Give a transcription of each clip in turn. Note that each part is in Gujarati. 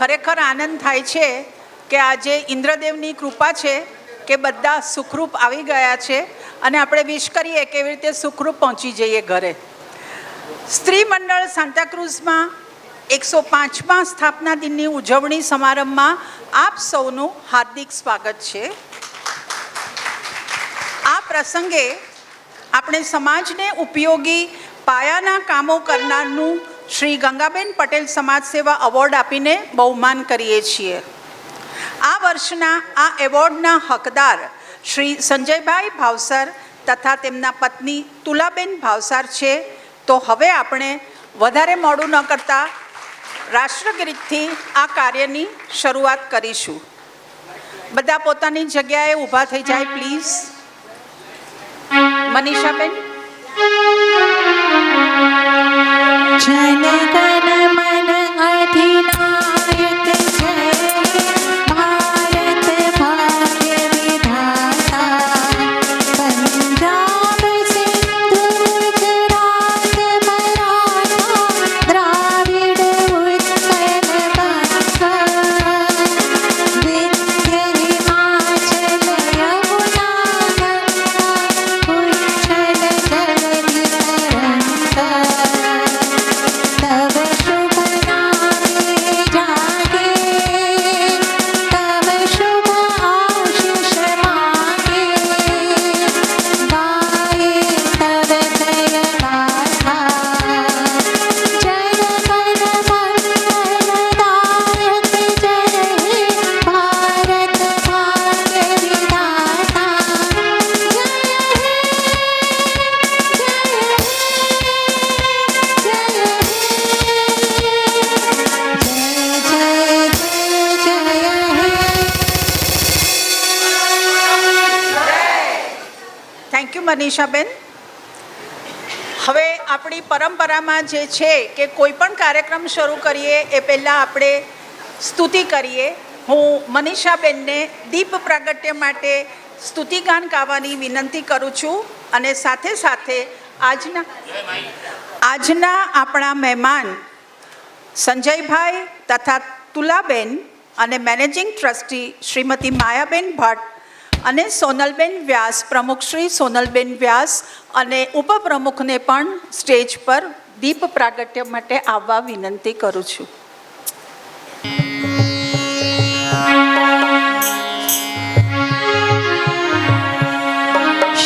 ખરેખર આનંદ થાય છે કે આજે ઇન્દ્રદેવની કૃપા છે કે બધા સુખરૂપ આવી ગયા છે અને આપણે વિશ કરીએ કેવી રીતે સુખરૂપ પહોંચી જઈએ ઘરે. સ્ત્રી મંડળ સાન્તાક્રુઝમાં 105મા સ્થાપના દિનની ઉજવણી સમારંભમાં આપ સૌનું હાર્દિક સ્વાગત છે. આ પ્રસંગે આપણે સમાજને ઉપયોગી પાયાના કામો કરનારનું શ્રી ગંગાબેન પટેલ સમાજ સેવા એવોર્ડ આપીને બહુમાન કરીએ છીએ. આ વર્ષના આ એવોર્ડના હકદાર શ્રી સંજયભાઈ ભાવસર તથા તેમના પત્ની તુલાબેન ભાવસાર છે. તો હવે આપણે વધારે મોડું ન કરતા રાષ્ટ્રગીતથી આ કાર્યની શરૂઆત કરીશું. બધા પોતાની જગ્યાએ ઊભા થઈ જાય પ્લીઝ. મનીષાબેન. જનગણ મન અધિનાયક જય ભારત ભાગ્ય વિધાતા પંજાબ સિંધુ ગુજરાત મરાઠા દ્રાવિડ ઉત્કલ બંગ વિંધ્ય હિમાચલ યમુના ગંગા ઉચ્છલ જલધિ તરંગ મનીષાબેન. હવે આપણી પરંપરામાં જે છે કે કોઈ પણ કાર્યક્રમ શરૂ કરીએ એ પહેલાં આપણે સ્તુતિ કરીએ. હું મનીષાબેનને દીપ પ્રાગટ્ય માટે સ્તુતિગાન ગાવાની વિનંતી કરું છું અને સાથે સાથે આજના આપણા મહેમાન સંજયભાઈ તથા તુલાબેન અને મેનેજિંગ ટ્રસ્ટી શ્રીમતી માયાબેન ભટ્ટ અને સોનલબેન વ્યાસ, પ્રમુખ શ્રી સોનલબેન વ્યાસ અને ઉપપ્રમુખને પણ સ્ટેજ પર દીપ પ્રાગટ્ય માટે આવવા વિનંતી કરું છું.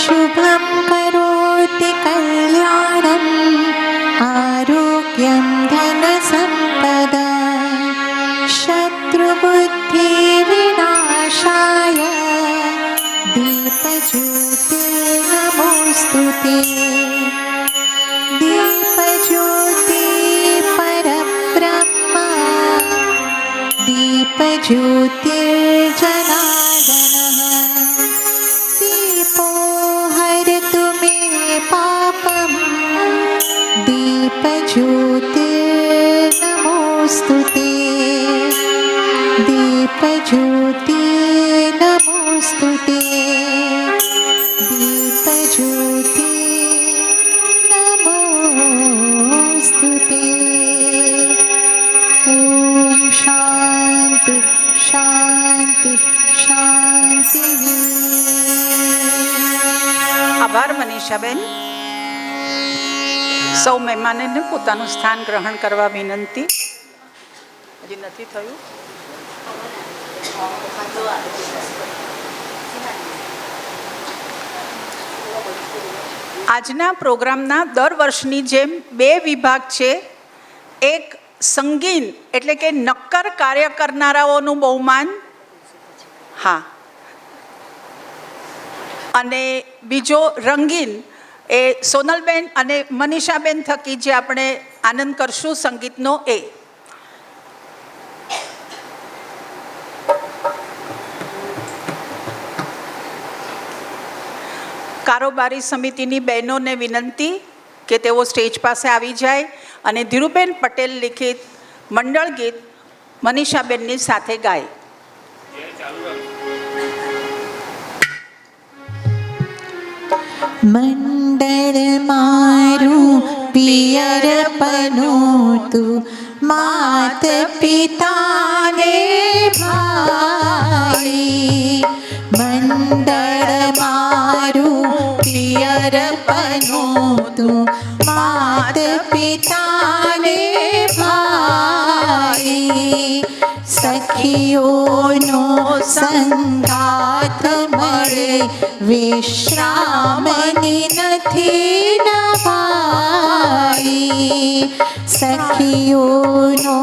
શુભમ કરોતિ કલ્યાણમ આરોગ્યમ ધન સંપદા શત્રુબુદ્ધિ વિનાશાય दीपज्योति नमोस्तुते दीपज्योति परब्रह्म दीपज्योतिर्जनार्दनः दीपो हरतु मे पापं दीपज्योतिर्नमोस्तुते दीपज्योति नमोस्तुते दीपज्योति नमोस्तुते. ओम शांति शांति शांति. આભાર મનીષાબેન. સૌ મહેમાનોને પોતાનું સ્થાન ગ્રહણ કરવા વિનંતી. હજી નથી થયું. આજના પ્રોગ્રામના દર વર્ષની જેમ 2 વિભાગ છે. એક સંગીન એટલે કે નક્કર કાર્ય કરનારાઓનું બહુમાન, હા, અને બીજો રંગીન એ સોનલબેન અને મનીષાબેન થકી જે આપણે આનંદ કરશું સંગીતનો એ. કારોબારી સમિતિની બહેનોને વિનંતી કે તેઓ સ્ટેજ પાસે આવી જાય અને ધીરુબેન પટેલ લિખિત મંડળ ગીત મનીષાબેનની સાથે ગાય. મંડળ મારું પિયર પનોતું માત પિતાને ભાઈ મંડળ મારું પિયરપનું તું માત પિતાને ભાઈ સખીઓનો સંગાથ મળે વિશ્રામની નથી નવાઈ સખીઓનો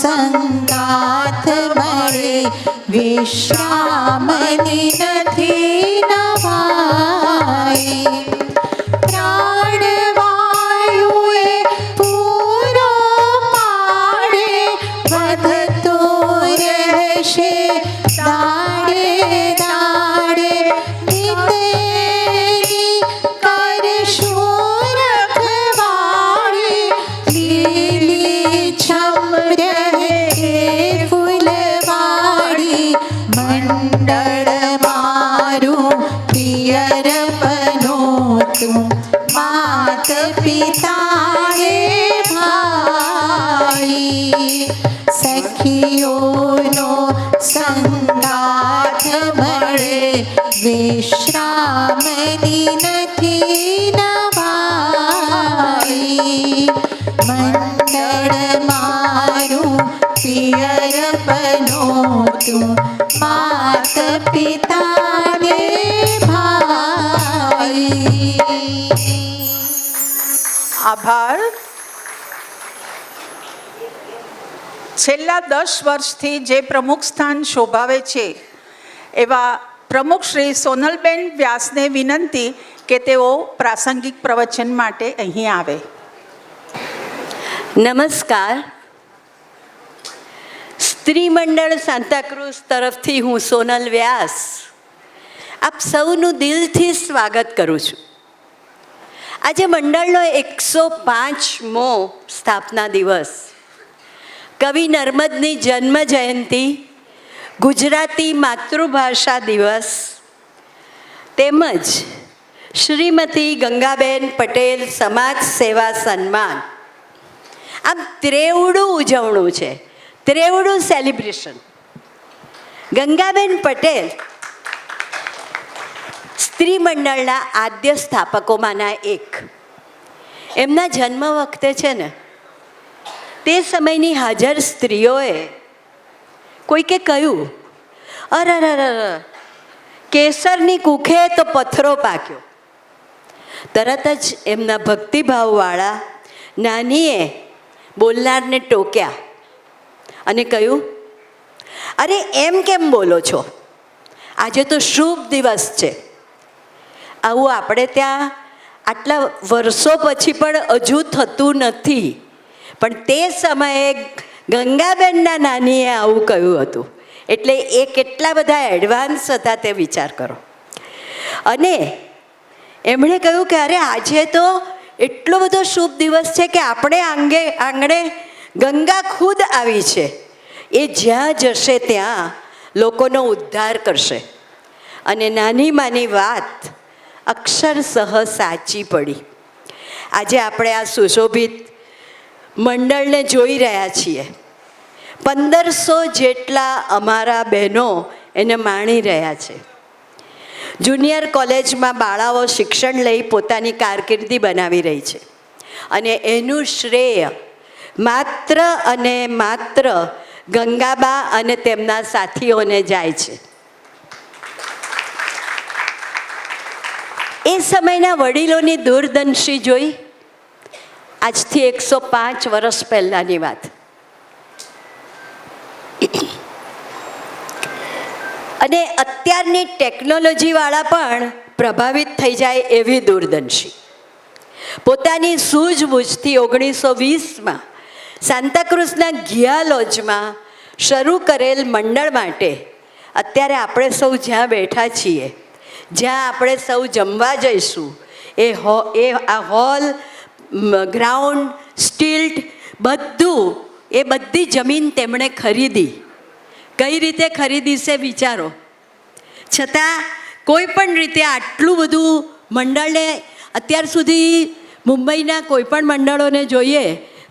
સંગાથ મળે વિશ્રામની નથી નવાઈ પ્રાણવાયુએ પૂરો પાડે વધતો રહેશે દાડે દાડે નીતેની કરશું રખવાળી લીલી છમ રહે ફૂલવાળી મંડળ મારું પિયરપનું તું માત પિતાએ ભાઈ સખીઓનો સંગાથ મળે વિશ્રામની નથી નવાઈ મંડળ મારું પિયરપનું તું માત પિતાને ભાઈ આભાર. છેલ્લા 10 વર્ષથી જે પ્રમુખ સ્થાન શોભાવે છે એવા પ્રમુખ શ્રી સોનલબેન વ્યાસને વિનંતી કે તેઓ પ્રાસંગિક પ્રવચન માટે અહીં આવે. નમસ્કાર. સ્ત્રી મંડળ સાંતાક્રુઝ તરફથી હું સોનલ વ્યાસ આપ સૌનું દિલથી સ્વાગત કરું છું. આજે મંડળનો 105મો સ્થાપના દિવસ, કવિ નર્મદની જન્મ જયંતિ, ગુજરાતી માતૃભાષા દિવસ તેમજ શ્રીમતી ગંગાબેન પટેલ સમાજ સેવા સન્માન, આમ ત્રેવડું ઉજવણું છે, ત્રેવડું સેલિબ્રેશન. ગંગાબેન પટેલ સ્ત્રી મંડળના આદ્ય સ્થાપકોમાંના એક. એમના જન્મ વખતે છે ને, તે સમયની હાજર સ્ત્રીઓએ કોઈકે કહ્યું, અરર કેસરની કુખે તો પથ્થરો પાક્યો. તરત જ એમના ભક્તિભાવવાળા નાનીએ બોલનારને ટોક્યા અને કહ્યું, અરે એમ કેમ બોલો છો, આજે તો શુભ દિવસ છે. આવું આપણે ત્યાં આટલા વર્ષો પછી પણ હજુ થતું નથી, પણ તે સમયે ગંગાબેનના નાનીએ આવું કહ્યું હતું. એટલે એ કેટલા બધા એડવાન્સ હતા તે વિચાર કરો. અને એમણે કહ્યું કે અરે આજે તો એટલો બધો શુભ દિવસ છે કે આપણે આંગણે ગંગા ખુદ આવી છે, એ જ્યાં જશે ત્યાં લોકોનો ઉદ્ધાર કરશે. અને નાની માની વાત અક્ષરશઃ સાચી પડી. આજે આપણે આ સુશોભિત મંડળને જોઈ રહ્યા છીએ. 1500 જેટલા અમારા બહેનો એને માણી રહ્યા છે. જુનિયર કોલેજમાં બાળાઓ શિક્ષણ લઈ પોતાની કારકિર્દી બનાવી રહી છે, અને એનું શ્રેય માત્ર અને માત્ર ગંગાબા અને તેમના સાથીઓને જાય છે. એ સમયના વડીલોની દૂરદર્શી જોઈ. આજથી 105 વર્ષ પહેલાંની વાત. અને અત્યારની ટેકનોલોજીવાળા પણ પ્રભાવિત થઈ જાય એવી દૂરદર્શી. પોતાની સૂઝબૂઝથી 1920માં સાંતાક્રુઝના ઘિયા લોજમાં શરૂ કરેલ મંડળ માટે અત્યારે આપણે સૌ જ્યાં બેઠા છીએ, જ્યાં આપણે સૌ જમવા જઈશું, આ હોલ, ગ્રાઉન્ડ, સ્ટીલ્ટ બધું, એ બધી જમીન તેમણે ખરીદી. કઈ રીતે ખરીદી છે વિચારો. છતાં કોઈ પણ રીતે આટલું બધું મંડળને, અત્યાર સુધી મુંબઈના કોઈ પણ મંડળોને જોઈએ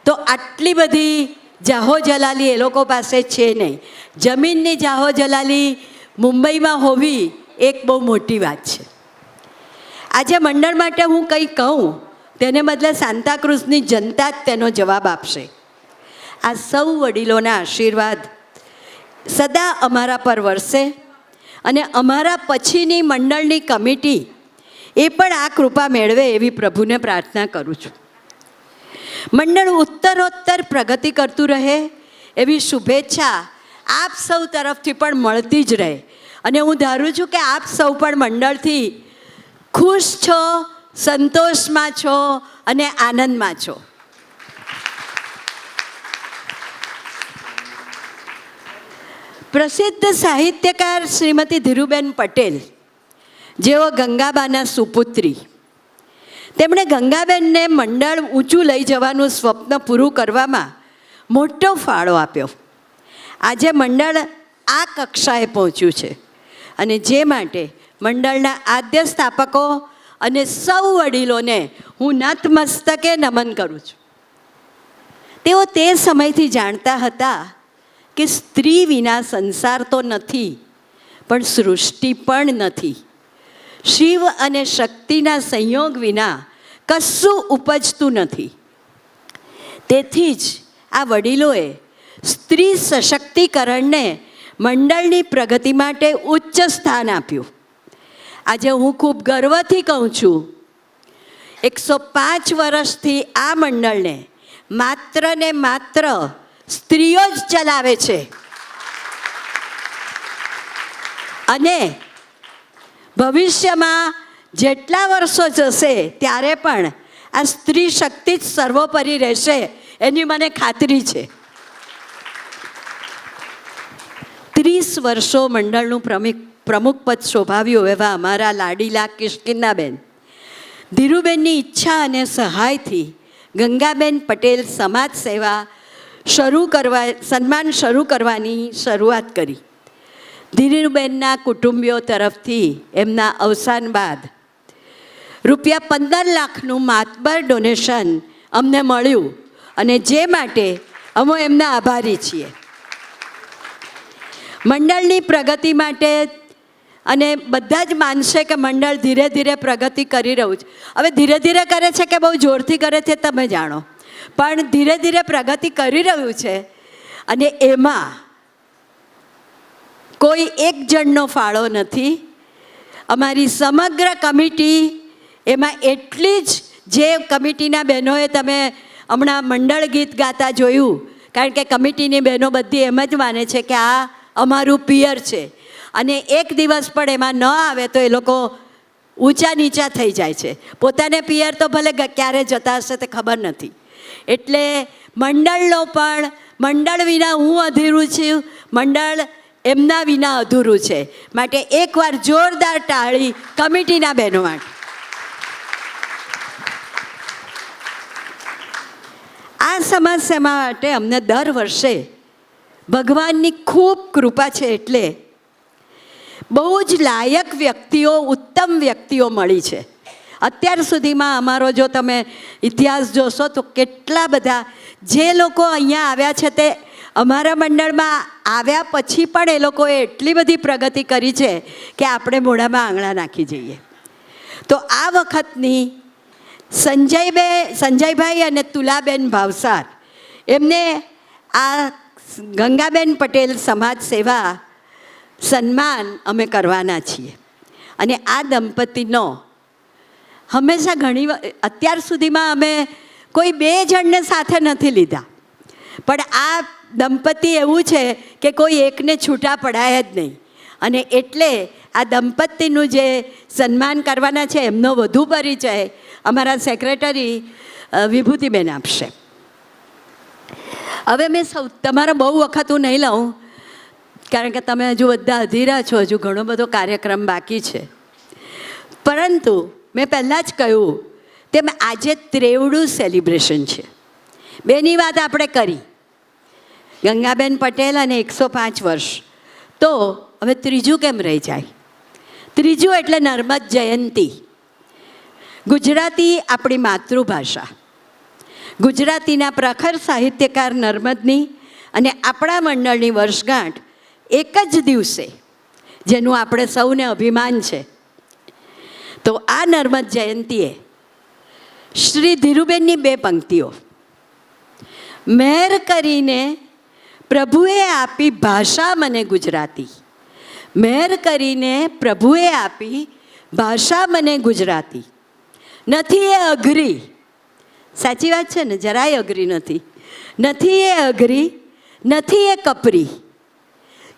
તો આટલી બધી જાહો જલાલી એ લોકો પાસે છે નહીં. જમીનની જાહો જલાલી મુંબઈમાં હોવી એક બહુ મોટી વાત છે. આજે મંડળ માટે હું કંઈ કહું તેને બદલે સાંતાક્રુઝની જનતા જ તેનો જવાબ આપશે. આ સૌ વડીલોના આશીર્વાદ સદા અમારા પર વરસે અને અમારા પછીની મંડળની કમિટી એ પણ આ કૃપા મેળવે એવી પ્રભુને પ્રાર્થના કરું છું. મંડળ ઉત્તરોત્તર પ્રગતિ કરતું રહે એવી શુભેચ્છા આપ સૌ તરફથી પણ મળતી જ રહે. અને હું ધારું છું કે આપ સૌ પણ મંડળથી ખુશ છો, સંતોષમાં છો અને આનંદમાં છો. પ્રસિદ્ધ સાહિત્યકાર શ્રીમતી ધીરુબેન પટેલ જેઓ ગંગાબાના સુપુત્રી, તેમણે ગંગાબેનને મંડળ ઊંચું લઈ જવાનું સ્વપ્ન પૂરું કરવામાં મોટો ફાળો આપ્યો. આજે મંડળ આ કક્ષાએ પહોંચ્યું છે અને જે માટે મંડળના આદ્ય સ્થાપકો અને સૌ વડીલોને હું નતમસ્તકે નમન કરું છું. તેઓ તે સમયથી જાણતા હતા કે સ્ત્રી વિના સંસાર તો નથી, પણ સૃષ્ટિ પણ નથી. શિવ અને શક્તિના સંયોગ વિના કશું ઉપજતું નથી. તેથી જ આ વડીલોએ સ્ત્રી સશક્તિકરણને મંડળની પ્રગતિ માટે ઉચ્ચ સ્થાન આપ્યું. આજે હું ખૂબ ગર્વથી કહું છું, 105 વર્ષથી આ મંડળને માત્ર ને માત્ર સ્ત્રીઓ જ ચલાવે છે. અને ભવિષ્યમાં જેટલા વર્ષો જશે ત્યારે પણ આ સ્ત્રી શક્તિ જ સર્વોપરી રહેશે એની મને ખાતરી છે. 30 વર્ષો મંડળનું પ્રમુખ પદ શોભાવ્યું એવા અમારા લાડીલા કિષ્કિંદાબેન ધીરુબેનની ઈચ્છા અને સહાયથી ગંગાબેન પટેલ સમાજ સેવા સન્માન શરૂ કરવાની શરૂઆત કરી. ધીરુબેનના કુટુંબીઓ તરફથી એમના અવસાન બાદ ₹15 લાખનું માતબર ડોનેશન અમને મળ્યું અને જે માટે અમે એમના આભારી છીએ. મંડળની પ્રગતિ માટે અને બધા જ માનશે કે મંડળ ધીરે ધીરે પ્રગતિ કરી રહ્યું છે. હવે ધીરે ધીરે કરે છે કે બહુ જોરથી કરે છે તમે જાણો, પણ ધીરે ધીરે પ્રગતિ કરી રહ્યું છે. અને એમાં કોઈ એક જણનો ફાળો નથી. અમારી સમગ્ર કમિટી એમાં એટલી જ, જે કમિટીના બહેનોએ તમે હમણાં મંડળ ગીત ગાતા જોયું, કારણ કે કમિટીની બહેનો બધી એમ જ માને છે કે આ અમારું પિયર છે અને એક દિવસ પણ એમાં ન આવે તો એ લોકો ઊંચા નીચા થઈ જાય છે. પોતાને પિયર તો ભલે ક્યારે જતા હશે તે ખબર નથી. એટલે મંડળનો પણ, મંડળ વિના હું અધૂરું છું, મંડળ એમના વિના અધૂરું છે. માટે એકવાર જોરદાર તાળી કમિટીના બહેનો માટે. આ સમાજ સેવા માટે અમને દર વર્ષે ભગવાનની ખૂબ કૃપા છે, એટલે બહુ જ લાયક વ્યક્તિઓ, ઉત્તમ વ્યક્તિઓ મળી છે. અત્યાર સુધીમાં અમારો જો તમે ઇતિહાસ જોશો તો કેટલા બધા જે લોકો અહીંયા આવ્યા છે તે અમારા મંડળમાં આવ્યા પછી પણ એ લોકોએ એટલી બધી પ્રગતિ કરી છે કે આપણે મોઢામાં આંગળા નાખી જઈએ. તો આ વખતની સંજયભાઈ અને તુલાબેન ભાવસાર, એમને આ ગંગાબેન પટેલ સમાજ સેવા સન્માન અમે કરવાના છીએ. અને આ દંપતીનો હંમેશા અત્યાર સુધીમાં અમે કોઈ 2 જણને સાથે નથી લીધા, પણ આ દંપતી એવું છે કે કોઈ એકને છૂટા પડાય જ નહીં. અને એટલે આ દંપતીનું જે સન્માન કરવાના છે એમનો વધુ પરિચય અમારા સેક્રેટરી વિભૂતિબેન આપશે. હવે મેં તમારા બહુ વખત હું નહીં લઉં, કારણ કે તમે હજુ બધા અધીરા છો, હજુ ઘણો બધો કાર્યક્રમ બાકી છે. પરંતુ મેં પહેલાં જ કહ્યું તેમ આજે 53 સેલિબ્રેશન છે. બેની વાત આપણે કરી, ગંગાબેન પટેલ અને 105 વર્ષ, તો હવે ત્રીજું કેમ રહી જાય? ત્રીજું એટલે નર્મદ જયંતી. ગુજરાતી આપણી માતૃભાષા. ગુજરાતીના પ્રખર સાહિત્યકાર નર્મદની અને આપણા મંડળની વર્ષગાંઠ એક જ દિવસે, જેનું આપણે સૌને અભિમાન છે. તો આ નર્મદ જયંતીએ શ્રી ધીરુબેનની 2 પંક્તિઓ, મહેર કરીને પ્રભુએ આપી ભાષા મને ગુજરાતી, મહેર કરીને પ્રભુએ આપી ભાષા મને ગુજરાતી, નથી એ અઘરી, સાચી વાત છે ને, જરાય અઘરી નથી, નથી એ અઘરી, નથી એ કપરી,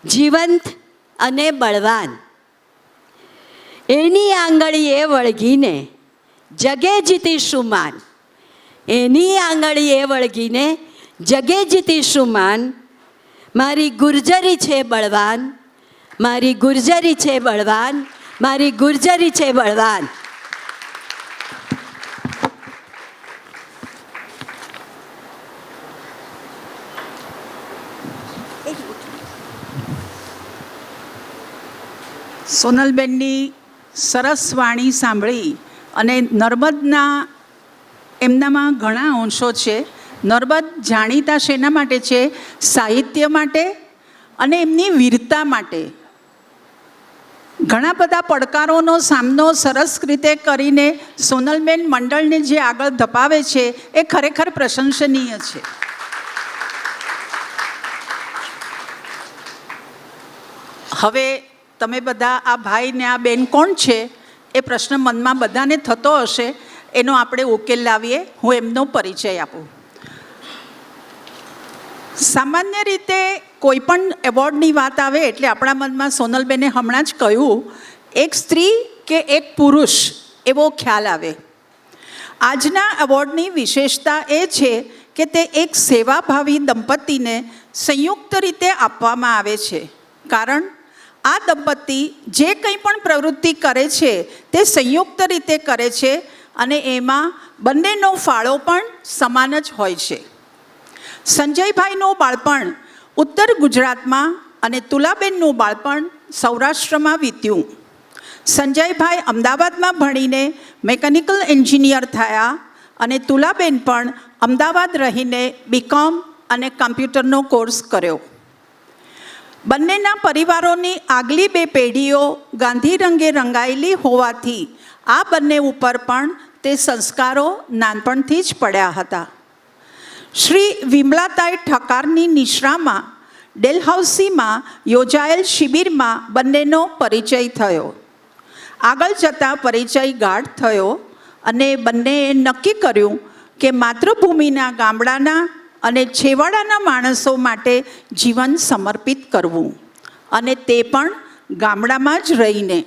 જીવંત અને બળવાન, એની આંગળીએ વળગીને જગે જીતીશું માન, એની આંગળીએ વળગીને જગે જીતીશું માન, મારી ગુર્જરી છે બળવાન, મારી ગુર્જરી છે બળવાન, મારી ગુર્જરી છે બળવાન. સોનલબેનની સરસ વાણી સાંભળી અને નર્મદના એમનામાં ઘણા અંશો છે. નર્મદ જાણીતા શેના માટે છે? સાહિત્ય માટે અને એમની વીરતા માટે. ઘણા બધા પડકારોનો સામનો સરસ રીતે કરીને સોનલબેન મંડળને જે આગળ ધપાવે છે એ ખરેખર પ્રશંસનીય છે. હવે તમે બધા આ ભાઈ ને આ બેન કોણ છે એ પ્રશ્ન મનમાં બધાને થતો હશે, એનો આપણે ઉકેલ લાવીએ. હું એમનો પરિચય આપું. સામાન્ય રીતે કોઈ પણ એવોર્ડની વાત આવે એટલે આપણા મનમાં સોનલબેને હમણાં જ કહ્યું, એક સ્ત્રી કે એક પુરુષ એવો ખ્યાલ આવે. આજના એવોર્ડની વિશેષતા એ છે કે તે એક સેવાભાવી દંપતીને સંયુક્ત રીતે આપવામાં આવે છે. કારણ આ દંપતી જે કંઈ પણ પ્રવૃત્તિ કરે છે તે સંયુક્ત રીતે કરે છે અને એમાં બંનેનો ફાળો પણ સમાન જ હોય છે. સંજયભાઈનું બાળપણ ઉત્તર ગુજરાતમાં અને તુલાબેનનું બાળપણ સૌરાષ્ટ્રમાં વીત્યું. સંજયભાઈ અમદાવાદમાં ભણીને મેકેનિકલ એન્જિનિયર થયા અને તુલાબેન પણ અમદાવાદ રહીને બીકોમ અને કમ્પ્યુટરનો કોર્સ કર્યો. બંનેના પરિવારોની આગલી 2 પેઢીઓ ગાંધી રંગે રંગાયેલી હોવાથી આ બંને ઉપર પણ તે સંસ્કારો નાનપણથી જ પડ્યા હતા. શ્રી વિમલાતાઈ ઠક્કરની નિશ્રામાં ડેલહાઉસીમાં યોજાયેલ શિબિરમાં બંનેનો પરિચય થયો. આગળ જતાં પરિચય ગાઢ થયો અને બંનેએ નક્કી કર્યું કે માતૃભૂમિના ગામડાના અને છેવાડાના માણસો માટે જીવન સમર્પિત કરવું, અને તે પણ ગામડામાં જ રહીને.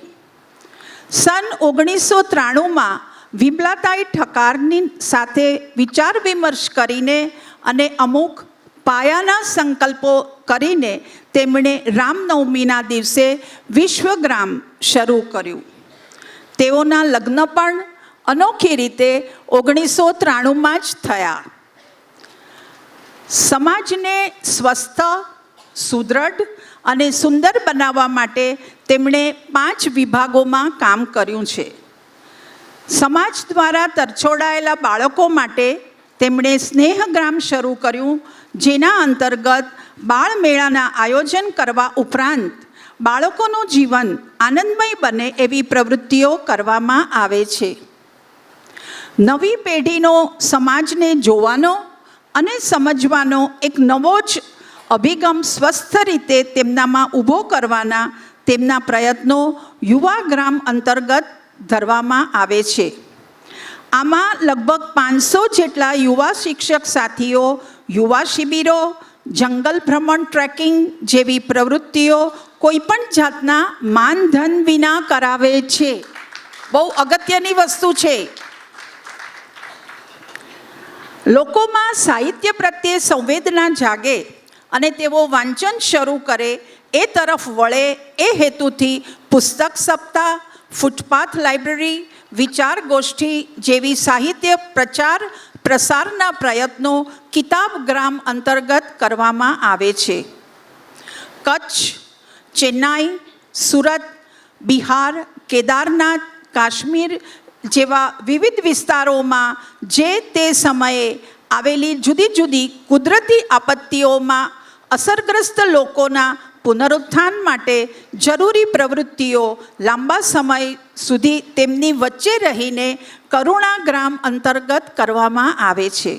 સન 1993માં વિમલાતાઈ ઠક્કરની સાથે વિચાર વિમર્શ કરીને અને અમુક પાયાના સંકલ્પો કરીને તેમણે રામનવમીના દિવસે વિશ્વગ્રામ શરૂ કર્યું. તેઓના લગ્ન પણ અનોખી રીતે 1993માં જ થયા. સમાજને સ્વસ્થ, સુદૃઢ અને સુંદર બનાવવા માટે તેમણે 5 વિભાગોમાં કામ કર્યું છે. સમાજ દ્વારા તરછોડાયેલા બાળકો માટે તેમણે સ્નેહગ્રામ શરૂ કર્યું, જેના અંતર્ગત બાળમેળાના આયોજન કરવા ઉપરાંત બાળકોનું જીવન આનંદમય બને એવી પ્રવૃત્તિઓ કરવામાં આવે છે. નવી પેઢીનો સમાજને જોવાનો અને સમજવાનો એક નવો જ અભિગમ સ્વસ્થ રીતે તેમનામાં ઊભો કરવાના તેમના પ્રયત્નો યુવા ગ્રામ અંતર્ગત ધરવામાં આવે છે. આમાં લગભગ 500 જેટલા યુવા શિક્ષક સાથીઓ યુવા શિબિરો, જંગલ ભ્રમણ, ટ્રેકિંગ જેવી પ્રવૃત્તિઓ કોઈ પણ જાતના માનધન વિના કરાવે છે. બહુ અગત્યની વસ્તુ છે. લોકોમાં સાહિત્ય પ્રત્યે સંવેદના જાગે અને તેઓ વાંચન શરૂ કરે એ તરફ વળે એ હેતુથી પુસ્તક સપ્તાહ, ફૂટપાથ લાઇબ્રેરી, વિચાર ગોષ્ઠી જેવી સાહિત્ય પ્રચાર પ્રસારના પ્રયત્નો કિતાબ ગ્રામ અંતર્ગત કરવામાં આવે છે. કચ્છ, ચેન્નાઈ, સુરત, બિહાર, કેદારનાથ, કાશ્મીર જેવા વિવિધ વિસ્તારોમાં જે તે સમયે આવેલી જુદી જુદી કુદરતી આપત્તિઓમાં અસરગ્રસ્ત લોકોના પુનરુત્થાન માટે જરૂરી પ્રવૃત્તિઓ લાંબા સમય સુધી તેમની વચ્ચે રહીને કરુણા ગ્રામ અંતર્ગત કરવામાં આવે છે.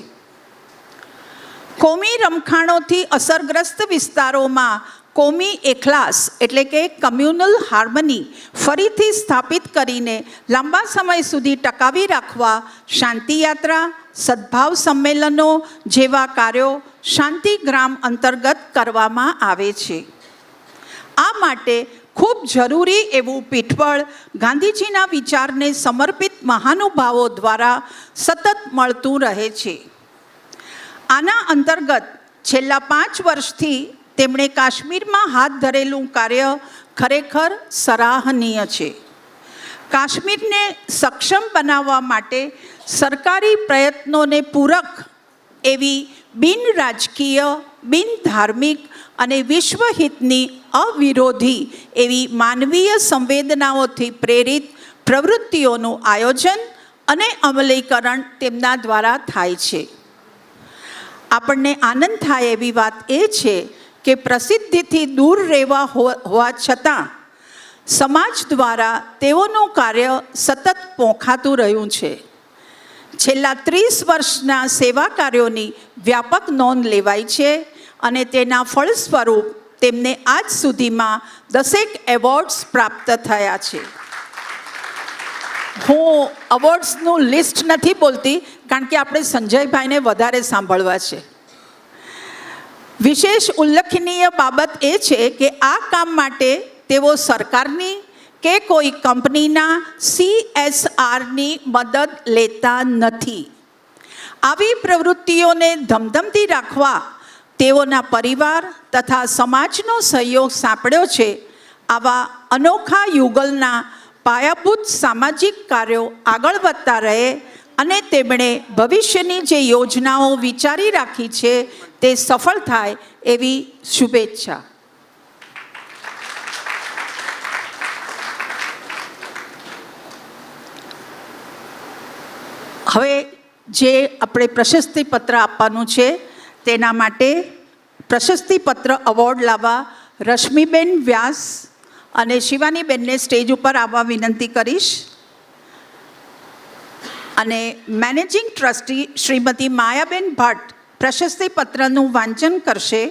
કોમી રમખાણોથી અસરગ્રસ્ત વિસ્તારોમાં કોમી એખલાસ એટલે કે કમ્યુનલ હાર્મની ફરીથી સ્થાપિત કરીને લાંબા સમય સુધી ટકાવી રાખવા શાંતિયાત્રા, સદ્ભાવ સંમેલનો જેવા કાર્યો શાંતિગ્રામ અંતર્ગત કરવામાં આવે છે. આ માટે ખૂબ જરૂરી એવું પીઠબળ ગાંધીજીના વિચારને સમર્પિત મહાનુભાવો દ્વારા સતત મળતું રહે છે. આના અંતર્ગત છેલ્લા 5 વર્ષથી તેમણે કાશ્મીરમાં હાથ ધરેલું કાર્ય ખરેખર સરાહનીય છે. કાશ્મીરને સક્ષમ બનાવવા માટે સરકારી પ્રયત્નોને પૂરક એવી બિન રાજકીય, બિન ધાર્મિક અને વિશ્વહિતની અવિરોધી એવી માનવીય સંવેદનાઓથી પ્રેરિત પ્રવૃત્તિઓનું આયોજન અને અમલીકરણ તેમના દ્વારા થાય છે. આપણને આનંદ થાય એવી વાત એ છે કે પ્રસિદ્ધિથી દૂર રહેવા હોવા છતાં સમાજ દ્વારા તેઓનું કાર્ય સતત પોંખાતું રહ્યું છે. છેલ્લા 30 વર્ષના સેવા કાર્યોની વ્યાપક નોંધ લેવાઈ છે અને તેના ફળ સ્વરૂપ તેમને આજ સુધીમાં 10 એવોર્ડ્સ પ્રાપ્ત થયા છે. હું અવોર્ડ્સનું લિસ્ટ નથી બોલતી કારણ કે આપણે સંજયભાઈને વધારે સાંભળવા છે. વિશેષ ઉલ્લેખનીય બાબત એ છે કે આ કામ માટે તેઓ સરકારની કે કોઈ કંપનીના CSRની મદદ લેતા નથી. આવી પ્રવૃત્તિઓને ધમધમતી રાખવા તેઓના પરિવાર તથા સમાજનો સહયોગ સાંપડ્યો છે. આવા અનોખા યુગલના પાયાભૂત સામાજિક કાર્યો આગળ વધતા રહે અને તેમણે ભવિષ્યની જે યોજનાઓ વિચારી રાખી છે તે સફળ થાય એવી શુભેચ્છા. હવે જે આપણે પ્રશસ્તિપત્ર આપવાનું છે તેના માટે પ્રશસ્તિપત્ર એવોર્ડ લાવવા રશ્મિબેન વ્યાસ અને શિવાનીબેનને સ્ટેજ ઉપર આવવા વિનંતી કરીશ. અને મેનેજિંગ ટ્રસ્ટી શ્રીમતી માયાબેન ભટ્ટ પ્રશસ્તિપત્રનું વાંચન કરશે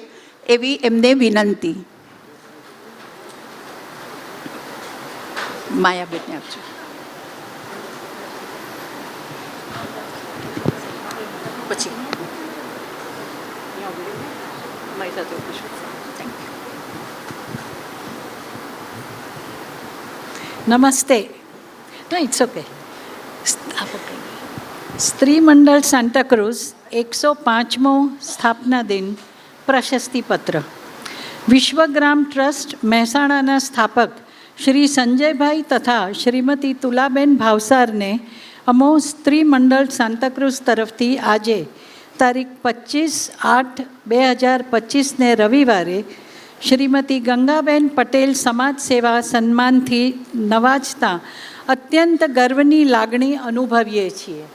એવી એમને વિનંતી. માયાબેનને આપજો. પછી મારી સાથે પૂછું. નમસ્તે. No, it's okay. સ્ત્રી મંડળ સાન્ટાક્રુઝ 105મો સ્થાપના દિન પ્રશસ્તિપત્ર. વિશ્વગ્રામ ટ્રસ્ટ મહેસાણાના સ્થાપક શ્રી સંજયભાઈ તથા શ્રીમતી તુલાબેન ભાવસારને અમો સ્ત્રી મંડળ સાન્તાક્રુઝ તરફથી આજે તારીખ 25/8/2025ને રવિવારે શ્રીમતી ગંગાબેન પટેલ સમાજ સેવા સન્માનથી નવાજતા અત્યંત ગર્વની લાગણી અનુભવીએ છીએ.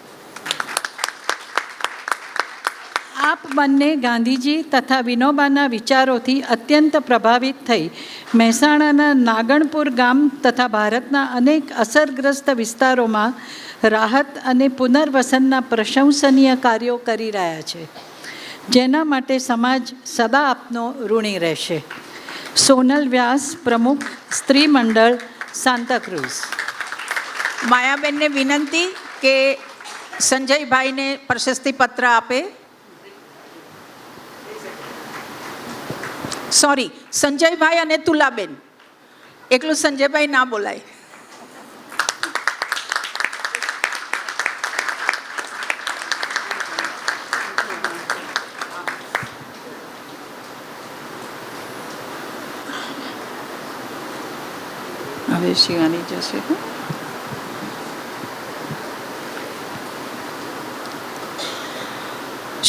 આપ બંને ગાંધીજી તથા વિનોબાના વિચારોથી અત્યંત પ્રભાવિત થઈ મહેસાણાના નાગણપુર ગામ તથા ભારતના અનેક અસરગ્રસ્ત વિસ્તારોમાં રાહત અને પુનર્વસનના પ્રશંસનીય કાર્યો કરી રહ્યા છે, જેના માટે સમાજ સદા આપનો ઋણી રહેશે. સોનલ વ્યાસ, પ્રમુખ, સ્ત્રી મંડળ સાન્તાક્રુઝ. માયાબેનને વિનંતી કે સંજયભાઈને પ્રશસ્તિપત્ર આપે. સોરી, સંજયભાઈ અને તુલાબેન. એકલું સંજયભાઈ ના બોલાય. હવે શિવાની જશે.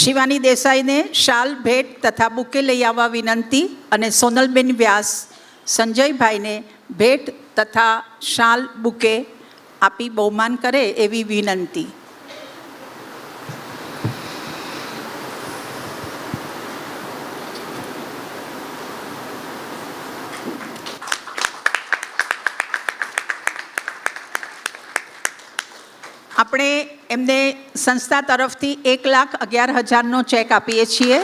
શિવાની દેસાઈને શાલ ભેટ તથા બુકે લઈ આવવા વિનંતી અને સોનલબેન વ્યાસ સંજયભાઈને ભેટ તથા શાલ બુકે આપી બહુમાન કરે એવી વિનંતી. આપણે એમને સંસ્થા તરફથી 1,11,000નો ચેક આપીએ છીએ.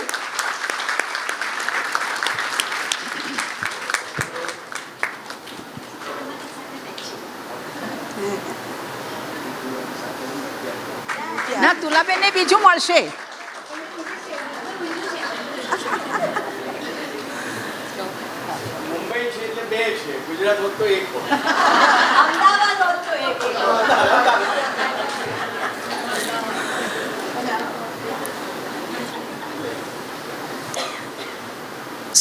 ના, તુલાબેનને બીજું મળશે. મુંબઈ છે એટલે 2 છે, ગુજરાત હોત તો 1 હોત.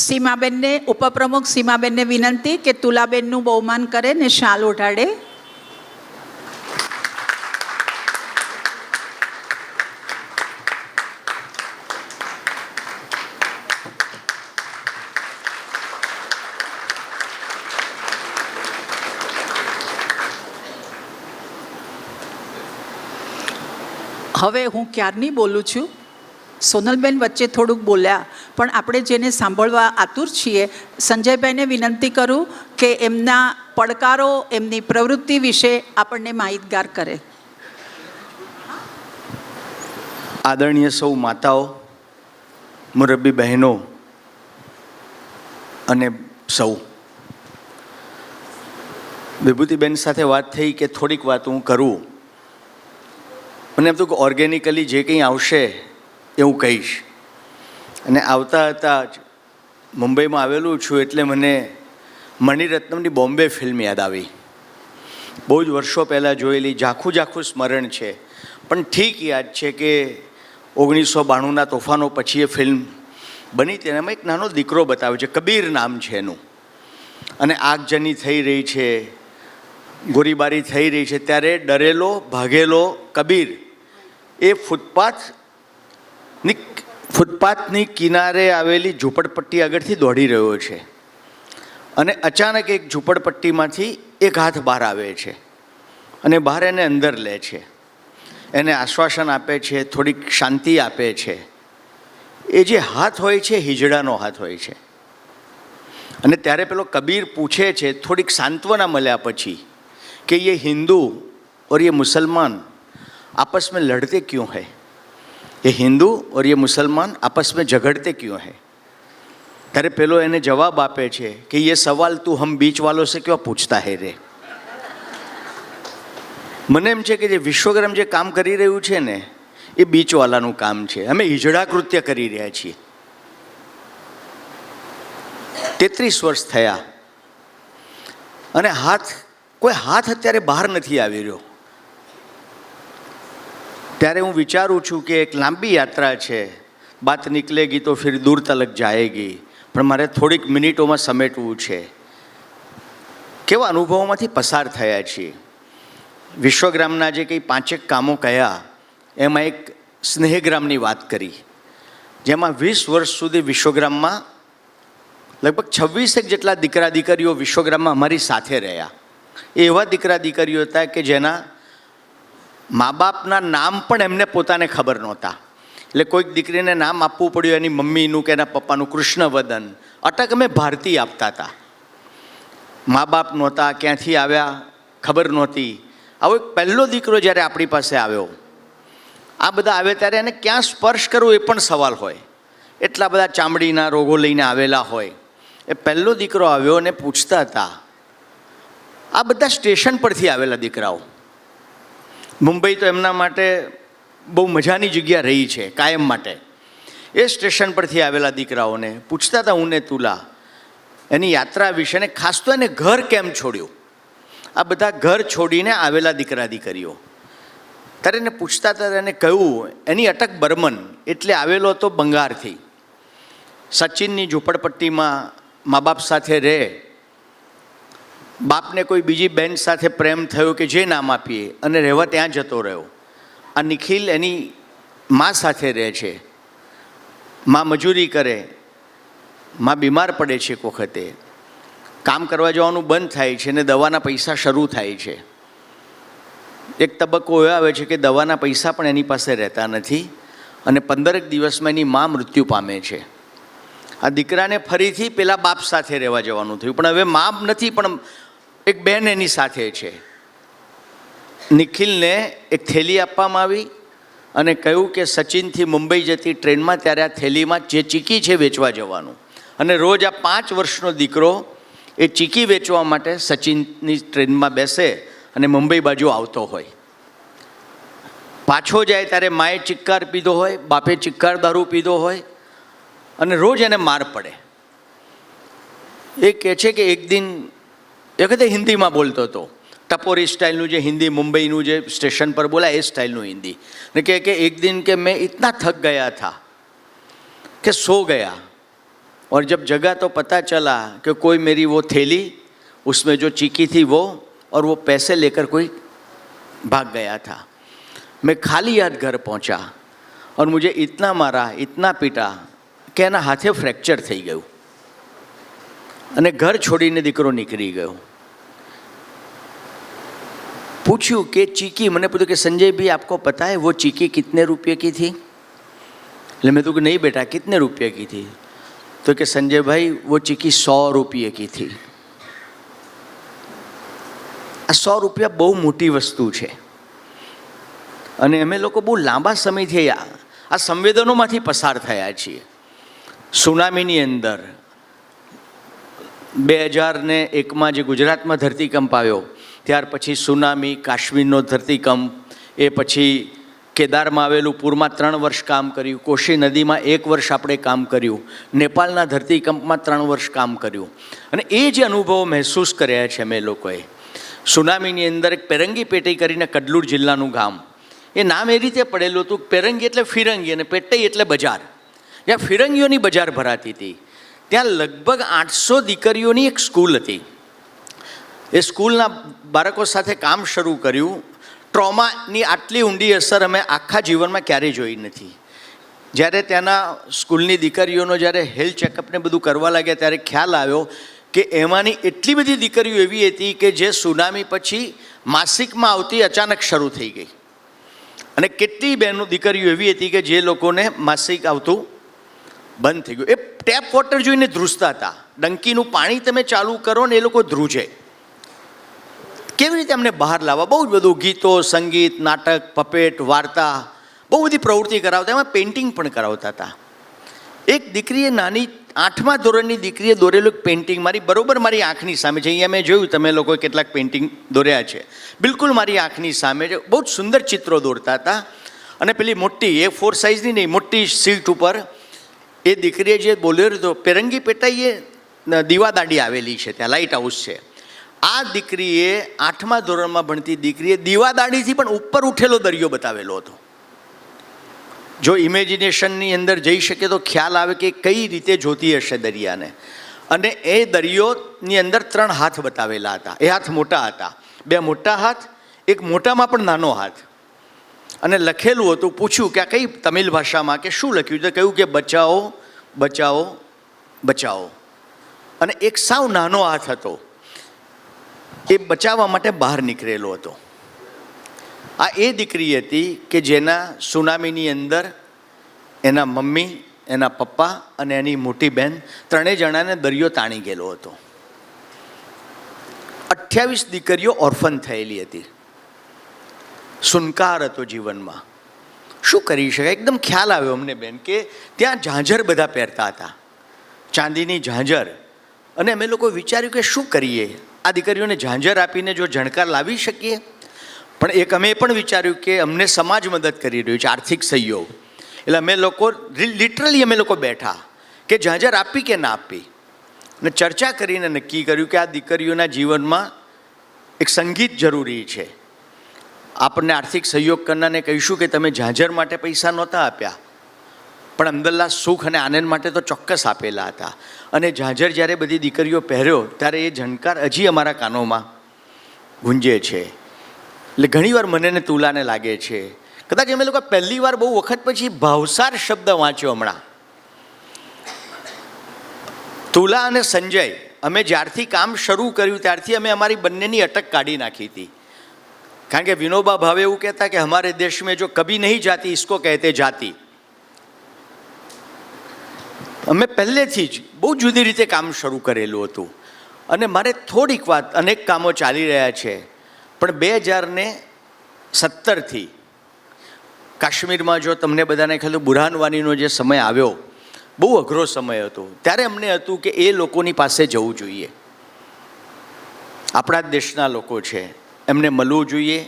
સીમાબેનને, ઉપપ્રમુખ સીમાબેનને વિનંતી કે તુલાબેનનું બહુમાન કરે ને શાલ ઓઢાડે. હવે હું ક્યારની બોલું છું. સોનલબેન વચ્ચે થોડુંક બોલ્યા, પણ આપણે જેને સાંભળવા આતુર છીએ, સંજયભાઈને વિનંતી કરું કે એમના પડકારો, એમની પ્રવૃત્તિ વિશે આપણને માહિતગાર કરે. આદરણીય સૌ માતાઓ, મુરબ્બી બહેનો અને સૌ, વિભૂતિબેન સાથે વાત થઈ કે થોડીક વાત હું કરું. મને એમ તો ઓર્ગેનિકલી જે કંઈ આવશે એવું કહીશ. અને આવતા હતા જ મુંબઈમાં આવેલું છું એટલે મને મણિરત્નમની બોમ્બે ફિલ્મ યાદ આવી. બહુ જ વર્ષો પહેલાં જોયેલી, ઝાખું સ્મરણ છે, પણ ઠીક યાદ છે કે 1992ના તોફાનો પછી એ ફિલ્મ બની. તેનામાં એક નાનો દીકરો બતાવ્યો છે, કબીર નામ છે એનું, અને આગજની થઈ રહી છે, ગોળીબારી થઈ રહી છે, ત્યારે ડરેલો ભાગેલો કબીર એ ફૂટપાથની કિનારે આવેલી ઝૂંપડપટ્ટી આગળથી દોડી રહ્યો છે. અને અચાનક એક ઝૂંપડપટ્ટીમાંથી એક હાથ બહાર આવે છે અને બહાર એને અંદર લે છે, એને આશ્વાસન આપે છે, થોડીક શાંતિ આપે છે. એ જે હાથ હોય છે હિજડાનો હાથ હોય છે. અને ત્યારે પેલો કબીર પૂછે છે, થોડીક સાંત્વના મળ્યા પછી, कि ये हिंदू और ये मुसलमान आपस में लड़ते क्यों हैं, ये हिंदू और ये मुसलमान आपस में झगड़ते क्यों हैं. ત્યારે પેલો એને જવાબ આપે છે કે ये सवाल तू हम बीच वालों से क्यों पूछता है रे. મને એમ છે કે જે વિશ્વગ્રામ જે કામ કરી રહ્યું છે ને એ બીચવાલાનું કામ છે. અમે હિજડા કૃત્ય કરી રહ્યા છીએ. 33 વર્ષ થયા અને કોઈ હાથ અત્યારે બહાર નથી આવી રહ્યો. ત્યારે હું વિચારું છું કે એક લાંબી યાત્રા છે, બાત નીકળેગી તો ફિર દૂર તલક જાએગી, પણ મારે થોડીક મિનિટોમાં સમેટવું છે. કેવા અનુભવોમાંથી પસાર થયા છીએ. વિશ્વગ્રામના જે કંઈ 5 કામો કયા, એમાં એક સ્નેહગ્રામની વાત કરી, જેમાં 20 વર્ષ સુધી વિશ્વગ્રામમાં લગભગ 26 જેટલા દીકરા દીકરીઓ વિશ્વગ્રામમાં અમારી સાથે રહ્યા. એવા દીકરા દીકરીઓ હતા કે જેના મા બાપના નામ પણ એમને પોતાને ખબર નહોતા. એટલે કોઈક દીકરીને નામ આપવું પડ્યું એની મમ્મીનું કે એના પપ્પાનું, કૃષ્ણવદન, અટક અમે ભારતી આપતા હતા. મા બાપ નહોતા, ક્યાંથી આવ્યા ખબર નહોતી. આવો એક પહેલો દીકરો જ્યારે આપણી પાસે આવ્યો, આ બધા આવે ત્યારે એને ક્યાં સ્પર્શ કરવું એ પણ સવાલ હોય. એટલા બધા ચામડીના રોગો લઈને આવેલા હોય. એ પહેલો દીકરો આવ્યો અને પૂછતા હતા, આ બધા સ્ટેશન પરથી આવેલા દીકરાઓ, મુંબઈ તો એમના માટે બહુ મજાની જગ્યા રહી છે કાયમ માટે. એ સ્ટેશન પરથી આવેલા દીકરાઓને પૂછતા હતા હું ને તુલા એની યાત્રા વિશે, ને ખાસ તો એને ઘર કેમ છોડ્યું. આ બધા ઘર છોડીને આવેલા દીકરા દીકરીઓ ત્યારે એને પૂછતા હતા. એને કહ્યું એની અટક બર્મન, એટલે આવેલો હતો બંગાળથી. સચિનની ઝૂંપડપટ્ટીમાં મા બાપ સાથે રહે, બાપને કોઈ બીજી બેન સાથે પ્રેમ થયો કે જે નામ આપીએ, અને રહેવા ત્યાં જતો રહ્યો. આ નિખિલ એની મા સાથે રહે છે. મા મજૂરી કરે, મા બીમાર પડે છે, એક વખતે કામ કરવા જવાનું બંધ થાય છે અને દવાના પૈસા શરૂ થાય છે. એક તબક્કો એવો આવે છે કે દવાના પૈસા પણ એની પાસે રહેતા નથી અને 15 દિવસમાં એની મા મૃત્યુ પામે છે. આ દીકરાને ફરીથી પેલા બાપ સાથે રહેવા જવાનું થયું, પણ હવે મા નથી, પણ એક બેન એની સાથે છે. નિખિલને એક થેલી આપવામાં આવી અને કહ્યું કે સચિનથી મુંબઈ જતી ટ્રેનમાં ત્યારે આ થેલીમાં જે ચીકી છે વેચવા જવાનું, અને રોજ આ 5 વર્ષનો દીકરો એ ચીકી વેચવા માટે સચિનની ટ્રેનમાં બેસે અને મુંબઈ બાજુ આવતો હોય. પાછો જાય ત્યારે માએ ચિક્કાર પીધો હોય, બાપે ચિક્કાર દારૂ પીધો હોય અને રોજ એને માર પડે. એ કહે છે કે એક દિન એ વખતે હિન્દીમાં બોલતો હતો, ટપોરી સ્ટાઇલનું જે હિન્દી મુંબઈનું જે સ્ટેશન પર બોલાય એ સ્ટાઇલનું હિન્દી, ને કહે કે એક दिन કે मैं इतना थक गया था कि सो गया और जब जगा तो पता चला कि कोई मेरी वो थैली उसमें जो चीकी थी वो और वो पैसे लेकर कोई भाग गया था. मैं खाली हाथ घर पहुंचा और मुझे इतना मारा, इतना पीटा કે એના હાથે ફ્રેક્ચર થઈ ગયું અને ઘર છોડીને દીકરો નીકળી ગયો. पूछूं कि चीकी, मैंने पूछा कि संजय भाई आपको पता है वो चीकी कितने रुपये की थी? मैं तो नहीं बेटा कितने रुपये की थी? तो कि संजय भाई वो चीकी 100 रुपये की थी. आ 100 रुपया બહુ મોટી વસ્તુ છે અને અમે લોકો બહુ લાંબા સમયથી આ સંવેદનોમાંથી પસાર થયા છીએ. સુનામીની અંદર 2001માં જે ગુજરાતમાં ધરતીકંપ આવ્યો, ત્યાર પછી સુનામી, કાશ્મીરનો ધરતીકંપ, એ પછી કેદારમાં આવેલું પૂરમાં 3 વર્ષ કામ કર્યું, કોશી નદીમાં 1 વર્ષ આપણે કામ કર્યું, નેપાળના ધરતીકંપમાં 3 વર્ષ કામ કર્યું. અને એ જે અનુભવો મહેસૂસ કર્યા છે અમે લોકોએ, સુનામીની અંદર એક પેરંગી પેટી કરીને કડલુર જિલ્લાનું ગામ, એ નામ એ રીતે પડેલું હતું, પેરંગી એટલે ફિરંગી અને પેટઈ એટલે બજાર. જ્યાં ફિરંગીઓની બજાર ભરાતી હતી ત્યાં લગભગ 800 દીકરીઓની એક સ્કૂલ હતી. એ સ્કૂલના બાળકો સાથે કામ શરૂ કર્યું. ટ્રોમાની આટલી ઊંડી અસર અમે આખા જીવનમાં ક્યારેય જોઈ નથી. જ્યારે ત્યાંના સ્કૂલની દીકરીઓનો જ્યારે હેલ્થ ચેકઅપને બધું કરવા લાગ્યા ત્યારે ખ્યાલ આવ્યો કે એમાંની એટલી બધી દીકરીઓ એવી હતી કે જે સુનામી પછી માસિકમાં આવતી અચાનક શરૂ થઈ ગઈ, અને કેટલી બહેનો દીકરીઓ એવી હતી કે જે લોકોને માસિક આવતું બંધ થઈ ગયું. એ ટેપ વોટર જોઈને ધ્રુજતા હતા. ડંકીનું પાણી તમે ચાલુ કરો ને એ લોકો ધ્રુજે. કેવી રીતે અમને બહાર લાવવા? બહુ જ બધું ગીતો, સંગીત, નાટક, પપેટ, વાર્તા, બહુ બધી પ્રવૃત્તિ કરાવતા. એમાં પેઇન્ટિંગ પણ કરાવતા હતા. એક દીકરીએ, નાની 8મા ધોરણની દીકરીએ દોરેલું એક પેઇન્ટિંગ બરોબર મારી આંખની સામે છે. અહીંયા મેં જોયું તમે લોકોએ કેટલાક પેઇન્ટિંગ દોર્યા છે, બિલકુલ મારી આંખની સામે છે. બહુ જ સુંદર ચિત્રો દોરતા હતા. અને પેલી મોટી A4 સાઇઝની નહીં, મોટી શીટ ઉપર એ દીકરીએ જે બોલ્યો હતો, પેરંગી પેટાઈએ દીવાદાંડી આવેલી છે, ત્યાં લાઇટ હાઉસ છે. આ દીકરીએ 8મા ધોરણમાં ભણતી દીકરીએ દીવાદાંડીથી પણ ઉપર ઉઠેલો દરિયો બતાવેલો હતો. જો ઇમેજિનેશનની અંદર જઈ શકે તો ખ્યાલ આવે કે કઈ રીતે જોતી હશે દરિયાને. અને એ દરિયોની અંદર 3 હાથ બતાવેલા હતા. એ હાથ મોટા હતા, 2 મોટા હાથ, એક મોટામાં પણ નાનો હાથ. અને લખેલું હતું, પૂછ્યું કે આ કઈ તમિલ ભાષામાં કે શું લખ્યું? તો કહ્યું કે બચાવો બચાવો બચાવો. અને એક સાવ નાનો હાથ હતો, એ બચાવવા માટે બહાર નીકળેલો હતો. આ એ દીકરી હતી કે જેના સુનામીની અંદર એના મમ્મી, એના પપ્પા અને એની મોટી બહેન 3 જણાને દરિયો તાણી ગયેલો હતો. 28 દીકરીઓ ઓર્ફન થયેલી હતી. સુનકાર હતો જીવનમાં. શું કરી શકાય? એકદમ ખ્યાલ આવ્યો અમને બેન કે ત્યાં ઝાંઝર બધા પહેરતા હતા, ચાંદીની ઝાંઝર. અને અમે લોકો વિચાર્યું કે શું કરીએ, આ દીકરીઓને ઝાંઝર આપીને જો જણકાર લાવી શકીએ. પણ એક અમે પણ વિચાર્યું કે અમને સમાજ મદદ કરી રહ્યું છે, આર્થિક સહયોગ. એટલે અમે લોકો લિટરલી અમે લોકો બેઠા કે ઝાંઝર આપી કે ના આપી, અને ચર્ચા કરીને નક્કી કર્યું કે આ દીકરીઓના જીવનમાં એક સંગીત જરૂરી છે. આપણને આર્થિક સહયોગ કરનારને કહીશું કે તમે ઝાંઝર માટે પૈસા નહોતા આપ્યા, પણ અંદરના સુખ અને આનંદ માટે તો ચોક્કસ આપેલા હતા. અને ઝાંઝર જ્યારે બધી દીકરીઓ પહેર્યો ત્યારે એ ઝણકાર હજી અમારા કાનોમાં ગુંજે છે. એટલે ઘણીવાર મને ને તુલાને લાગે છે, કદાચ અમે લોકો પહેલી વાર બહુ વખત પછી ભાવસાર શબ્દ વાંચ્યો હમણાં. તુલા અને સંજય, અમે જ્યારથી કામ શરૂ કર્યું ત્યારથી અમે અમારી બંનેની અટક કાઢી નાખી હતી. કારણ કે વિનોબા ભાવે એવું કહેતા કે હમારે દેશ મેં જો કભી નહીં જાતી ઇસકો કહેતે જાતી. અમે પહેલેથી જ બહુ જુદી રીતે કામ શરૂ કરેલું હતું. અને મારે થોડીક વાત, અનેક કામો ચાલી રહ્યા છે, પણ 2017થી કાશ્મીરમાં જો તમને બધાને ખ્યાલ હોય, બુરહાન વાનીનો જે સમય આવ્યો, બહુ અઘરો સમય હતો. ત્યારે અમને હતું કે એ લોકોની પાસે જવું જોઈએ. આપણા જ દેશના લોકો છે, એમને મળવું જોઈએ,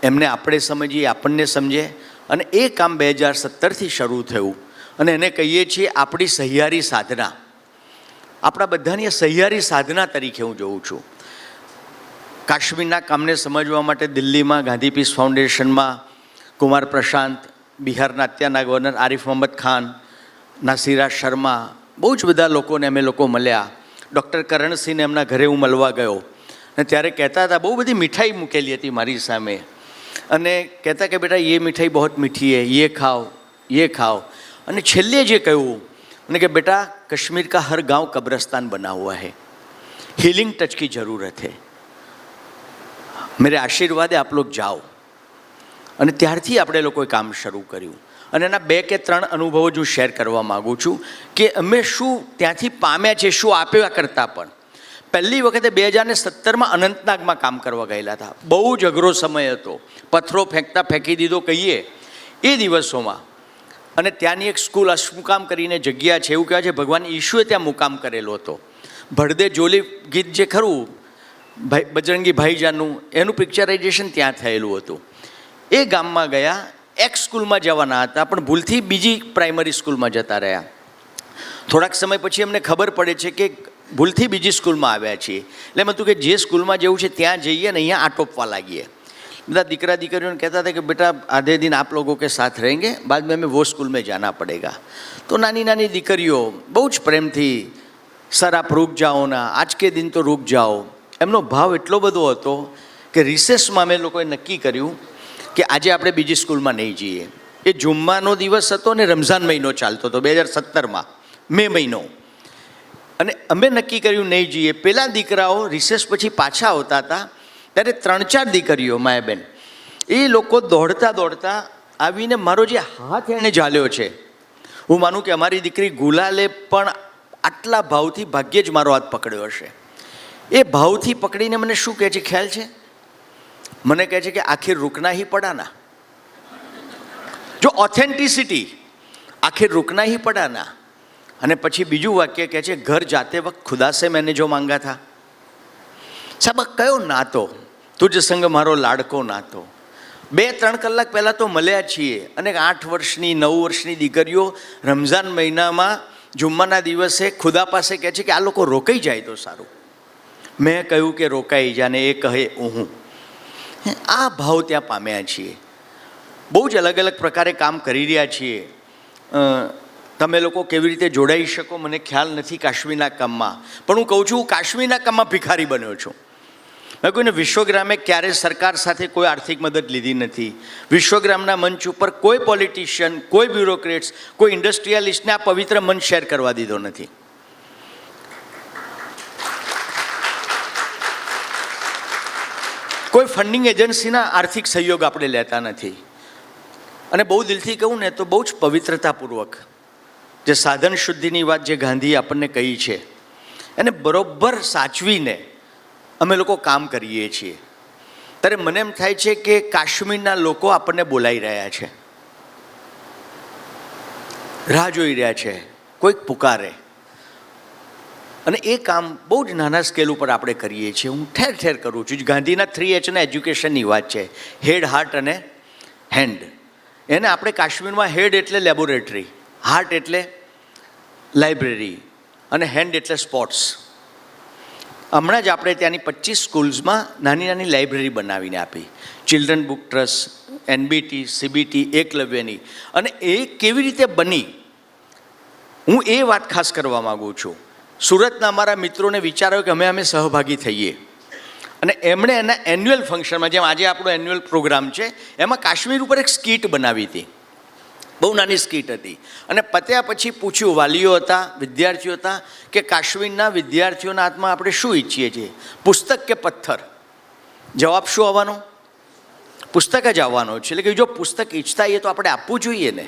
એમને આપણે સમજીએ, આપણને સમજે. અને એ કામ 2017થી શરૂ થયું અને એને કહીએ છીએ આપણી સહિયારી સાધના. આપણા બધાની સહિયારી સાધના તરીકે હું જોઉં છું. કાશ્મીરના કામને સમજવા માટે દિલ્હીમાં ગાંધી પીસ ફાઉન્ડેશનમાં કુમાર પ્રશાંત, બિહારના અત્યારના ગવર્નર આરિફ મોહમ્મદ ખાન, નાસિરા શર્મા, બહુ જ બધા લોકોને અમે લોકો મળ્યા. ડૉક્ટર કરણસિંહને એમના ઘરે હું મળવા ગયો અને ત્યારે કહેતા હતા, બહુ બધી મીઠાઈ મૂકેલી હતી મારી સામે અને કહેતા કે બેટા ये मिठाई बहुत मीठी है, ये खाओ, ये खाओ. અને છેલ્લે જે કહ્યું અને કે બેટા कश्मीर का हर गांव कब्रिस्तान बना हुआ है, हीलिंग टच की ज़रूरत है, मेरे आशीर्वाद आप लोग जाओ. અને ત્યારથી આપણે લોકોએ કામ શરૂ કર્યું. અને એના 2 કે 3 અનુભવો જ હું શેર કરવા માગું છું કે અમે શું ત્યાંથી પામ્યા છે, શું આપ્યા કરતાં પણ. પહેલી વખતે 2017માં અનંતનાગમાં કામ કરવા ગયેલા હતા. બહુ જ અઘરો સમય હતો, પથ્થરો ફેંકતા ફેંકી દીધો કહીએ એ દિવસોમાં. અને ત્યાંની એક સ્કૂલ અશ્મુકામ કરીને જગ્યા છે, એવું કહેવાય છે ભગવાન ઈશુએ ત્યાં મુકામ કરેલો હતો. ભડદે જોલી ગીત જે ખરું બજરંગી ભાઈજાનનું, એનું પિક્ચરાઇઝેશન ત્યાં થયેલું હતું. એ ગામમાં ગયા, એક સ્કૂલમાં જવાના હતા પણ ભૂલથી બીજી પ્રાઇમરી સ્કૂલમાં જતા રહ્યા. થોડાક સમય પછી અમને ખબર પડે છે કે ભૂલથી બીજી સ્કૂલમાં આવ્યા છીએ. એટલે એમ હતું કે જે સ્કૂલમાં જવું છે ત્યાં જઈએ ને અહીંયા આટોપવા લાગીએ. બધા દીકરા દીકરીઓને કહેતા હતા કે બેટા આધે દિન આપ લોકો કે સાથ रहेंगे, बाद में हमें वो स्कूल में जाना पड़ेगा. તો નાની નાની દીકરીઓ બહુ જ પ્રેમથી સર આપ રૂક જાઓ ના, આજ કે દિન તો રૂક જાઓ. એમનો ભાવ એટલો બધો હતો કે રિસેસમાં અમે લોકોએ નક્કી કર્યું કે આજે આપણે બીજી સ્કૂલમાં નહીં જઈએ. એ જુમ્માનો દિવસ હતો ને રમઝાન મહિનો ચાલતો હતો 2017માં, મે મહિનો. અને અમે નક્કી કર્યું નહીં જઈએ. પેલા દીકરાઓ રિસેસ પછી પાછા આવતા હતા ત્યારે 3-4 દીકરીઓ માયા બેન એ લોકો દોડતા દોડતા આવીને મારો જે હાથ એણે ઝાલ્યો છે, હું માનું કે અમારી દીકરી ગુલાલે પણ આટલા ભાવથી ભાગ્યે જ મારો હાથ પકડ્યો હશે. એ ભાવથી પકડીને મને શું કહે છે ખ્યાલ છે? મને કહે છે કે આખિર रुकना ही पड़ा ना. જો ઓથેન્ટિસિટી, આખિર रुकना ही पड़ा ना. અને પછી બીજું વાક્ય કહે છે ઘર જાતે વખત ખુદા સે મેને જો માંગા થા. સાહેબ કયો નાતો, તુજ સંગ મારો લાડકો નાતો. 2-3 કલાક પહેલાં તો મળ્યા છીએ અને 8 વર્ષની 9 વર્ષની દીકરીઓ રમઝાન મહિનામાં જુમ્માના દિવસે ખુદા પાસે કહે છે કે આ લોકો રોકાઈ જાય તો સારું. મેં કહ્યું કે રોકાઈ જાને, એ કહે હું. આ ભાવ ત્યાં પામ્યા છીએ. બહુ જ અલગ અલગ પ્રકારે કામ કરી રહ્યા છીએ. તમે લોકો કેવી રીતે જોડાઈ શકો મને ખ્યાલ નથી કાશ્મીરના કામમાં, પણ હું કહું છું હું કાશ્મીરના કામમાં ભિખારી બન્યો છું. મેં કોઈને વિશ્વગ્રામે ક્યારેય સરકાર સાથે કોઈ આર્થિક મદદ લીધી નથી. વિશ્વગ્રામના મંચ ઉપર કોઈ પોલિટિશિયન, કોઈ બ્યુરોક્રેટ્સ, કોઈ ઇન્ડસ્ટ્રીયાલિસ્ટને આ પવિત્ર મંચ શેર કરવા દીધો નથી. કોઈ ફંડિંગ એજન્સીના આર્થિક સહયોગ આપણે લેતા નથી. અને બહુ દિલથી કહું ને તો બહુ જ પવિત્રતાપૂર્વક જે સાધન શુદ્ધિની વાત જે ગાંધીએ આપણને કહી છે એને બરોબર સાચવીને અમે લોકો કામ કરીએ છીએ. ત્યારે મને એમ થાય છે કે કાશ્મીરના લોકો આપણને બોલાવી રહ્યા છે, રાહ જોઈ રહ્યા છે, કોઈક પુકારે. અને એ કામ બહુ જ નાના સ્કેલ ઉપર આપણે કરીએ છીએ. હું ઠેર ઠેર કરું છું. ગાંધીના 3Hના એજ્યુકેશનની વાત છે, હેડ, હાર્ટ અને હેન્ડ. એને આપણે કાશ્મીરમાં હેડ એટલે લેબોરેટરી, હાર્ટ એટલે લાઇબ્રેરી અને હેન્ડ એટલે સ્પોર્ટ્સ. હમણાં જ આપણે ત્યાંની 25 સ્કૂલ્સમાં નાની નાની લાઇબ્રેરી બનાવીને આપી. Children book trust, NBT, CBT, એકલવ્યની. અને એ કેવી રીતે બની હું એ વાત ખાસ કરવા માગું છું. સુરતના અમારા મિત્રોને વિચાર્યો કે અમે સહભાગી થઈએ અને એમણે એના એન્યુઅલ ફંક્શનમાં, જેમ આજે આપણો એન્યુઅલ પ્રોગ્રામ છે, એમાં કાશ્મીર ઉપર એક સ્કીટ બનાવી હતી. બહુ નાની સ્કીટ હતી. અને પત્યા પછી પૂછ્યું, વાલીઓ હતા, વિદ્યાર્થીઓ હતા, કે કાશ્મીરના વિદ્યાર્થીઓના હાથમાં આપણે શું ઈચ્છીએ છીએ, પુસ્તક કે પથ્થર? જવાબ શું આવવાનો? પુસ્તક જ આવવાનો છે. એટલે કે જો પુસ્તક ઈચ્છતા હોઈએ તો આપણે આપવું જોઈએ ને.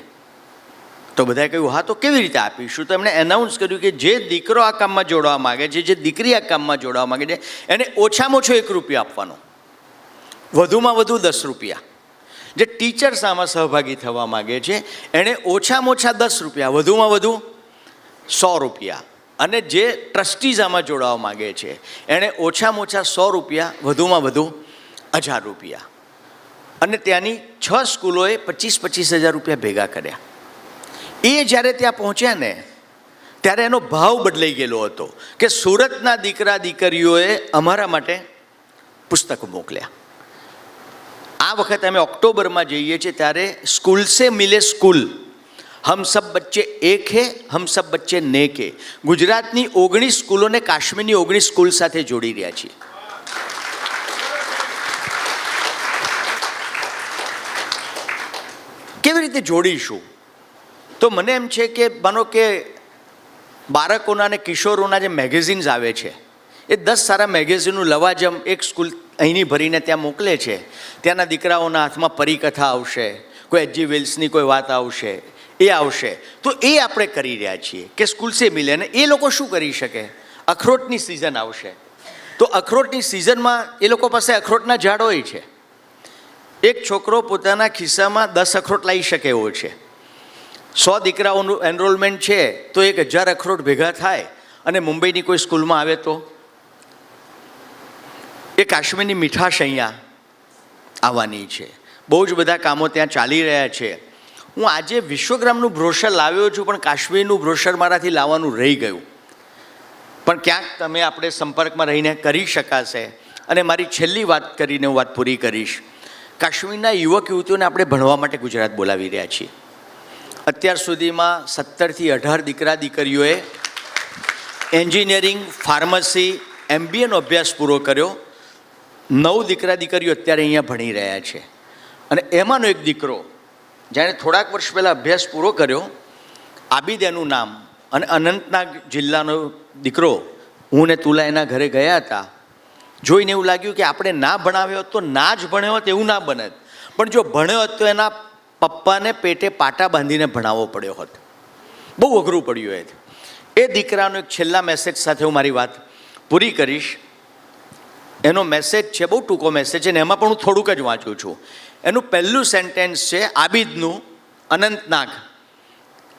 તો બધાએ કહ્યું હા તો કેવી રીતે આપીશું? તો એમણે એનાઉન્સ કર્યું કે જે દીકરો આ કામમાં જોડવા માગે છે, જે દીકરી આ કામમાં જોડવા માગે છે, એને ઓછામાં ઓછો 1 રૂપિયો આપવાનો. વધુમાં વધુ 10 રૂપિયા. જે ટીચર્સ આમાં સહભાગી થવા માગે છે એણે ઓછામાં ઓછા 10 રૂપિયા, વધુમાં વધુ 100 રૂપિયા. અને જે ટ્રસ્ટીઝ આમાં જોડાવા માગે છે એણે ઓછામાં ઓછા 100 રૂપિયા, વધુમાં વધુ 1000 રૂપિયા. અને ત્યાંની 6 સ્કૂલોએ 25,000 રૂપિયા ભેગા કર્યા. એ જ્યારે ત્યાં પહોંચ્યા ને ત્યારે એનો ભાવ બદલાઈ ગયેલો હતો કે સુરતના દીકરા દીકરીઓએ અમારા માટે પુસ્તક મોકલ્યા. આ વખતે અમે ઓક્ટોબરમાં જઈએ છીએ ત્યારે સ્કૂલ સે મિલે સ્કૂલ, હમ સબ બચ્ચે એક હે, હમ સબ બચ્ચે નેક હે, ગુજરાતની 19 સ્કૂલોને કાશ્મીરની 19 સ્કૂલ સાથે જોડી રહ્યા છીએ. કેવી રીતે જોડીશું? તો મને એમ છે કે માનો કે બાળકોના અને કિશોરોના જે મેગેઝિન્સ આવે છે એ 10 સારા મેગેઝિનનું લવાજમ એક સ્કૂલ અહીંની ભરીને ત્યાં મોકલે છે. ત્યાંના દીકરાઓના હાથમાં પરિકથા આવશે, કોઈ H.G. વેલ્સની કોઈ વાત આવશે, એ આવશે. તો એ આપણે કરી રહ્યા છીએ કે સ્કૂલ સે મિલે. અને એ લોકો શું કરી શકે? અખરોટની સિઝન આવશે તો અખરોટની સિઝનમાં એ લોકો પાસે અખરોટના ઝાડ હોય છે. એક છોકરો પોતાના ખિસ્સામાં 10 અખરોટ લાવી શકે એવો છે. 100 દીકરાઓનું એનરોલમેન્ટ છે તો 1000 અખરોટ ભેગા થાય અને મુંબઈની કોઈ સ્કૂલમાં આવે તો એ કાશ્મીરની મીઠાશ અહીંયા આવવાની છે. બહુ જ બધા કામો ત્યાં ચાલી રહ્યા છે. હું આજે વિશ્વગ્રામનું બ્રોશર લાવ્યો છું પણ કાશ્મીરનું બ્રોશર મારાથી લાવવાનું રહી ગયું. પણ ક્યાંક તમે આપણે સંપર્કમાં રહીને કરી શકાશે. અને મારી છેલ્લી વાત કરીને હું વાત પૂરી કરીશ. કાશ્મીરના યુવક યુવતીઓને આપણે ભણવા માટે ગુજરાત બોલાવી રહ્યા છીએ. અત્યાર સુધીમાં 17 થી 18 દીકરા દીકરીઓએ એન્જિનિયરિંગ, ફાર્મસી, MBAનો અભ્યાસ પૂરો કર્યો. 9 દીકરા દીકરીઓ અત્યારે અહીંયા ભણી રહ્યા છે. અને એમાંનો એક દીકરો જેણે થોડાક વર્ષ પહેલાં અભ્યાસ પૂરો કર્યો, આબિદ એનું નામ, અને અનંતનાગ જિલ્લાનો દીકરો, હું ને તુલા એના ઘરે ગયા હતા. જોઈને એવું લાગ્યું કે આપણે ના ભણાવ્યો હોત તો ના જ ભણ્યો હોત એવું ના બનત, પણ જો ભણ્યો હોત તો એના પપ્પાને પેટે પાટા બાંધીને ભણાવવો પડ્યો હોત. બહુ અઘરું પડ્યું હોત. એ દીકરાનો એક છેલ્લા મેસેજ સાથે હું મારી વાત પૂરી કરીશ. એનો મેસેજ છે, બહુ ટૂંકો મેસેજ છે ને એમાં પણ હું થોડુંક જ વાંચું છું. એનું પહેલું સેન્ટેન્સ છે આબિદનું, અનંતનાગ,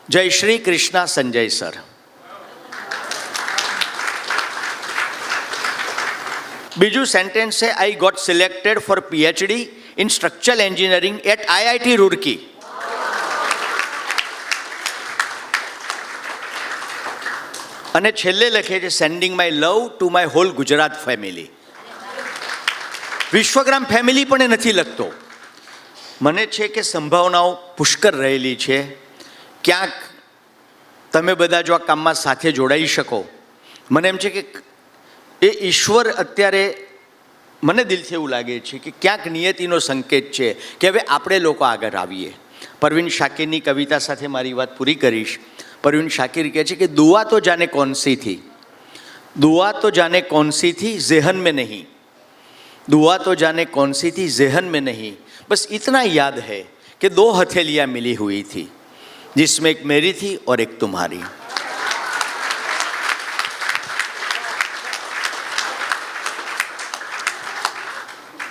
જય શ્રી કૃષ્ણ સંજય સર. બીજું સેન્ટેન્સ છે I got selected for PhD in structural engineering at IIT Roorkee. અને છેલ્લે લખે છે sending my love to my whole Gujarat family. Vishwagram family પણ એ નથી લખતો. મને છે કે સંભાવનાઓ પુષ્કળ રહેલી છે. ક્યાંક તમે બધા જો આ કામમાં સાથે જોડાઈ શકો, મને એમ છે કે એ ઈશ્વર અત્યારે મને દિલથી એવું લાગે છે કે ક્યાંક નિયતિનો સંકેત છે કે હવે આપણે લોકો આગળ આવીએ. પરવીન શાકિરની કવિતા સાથે મારી વાત પૂરી કરીશ. परवीन शाकिर कहे कि दुआ तो जाने कौन सी थी, दुआ तो जाने कौन सी थी ज़हन में नहीं, दुआ तो जाने कौन सी थी ज़हन में नहीं, बस इतना याद है कि 2 हथेलियाँ मिली हुई थी जिसमें एक मेरी थी और एक तुम्हारी.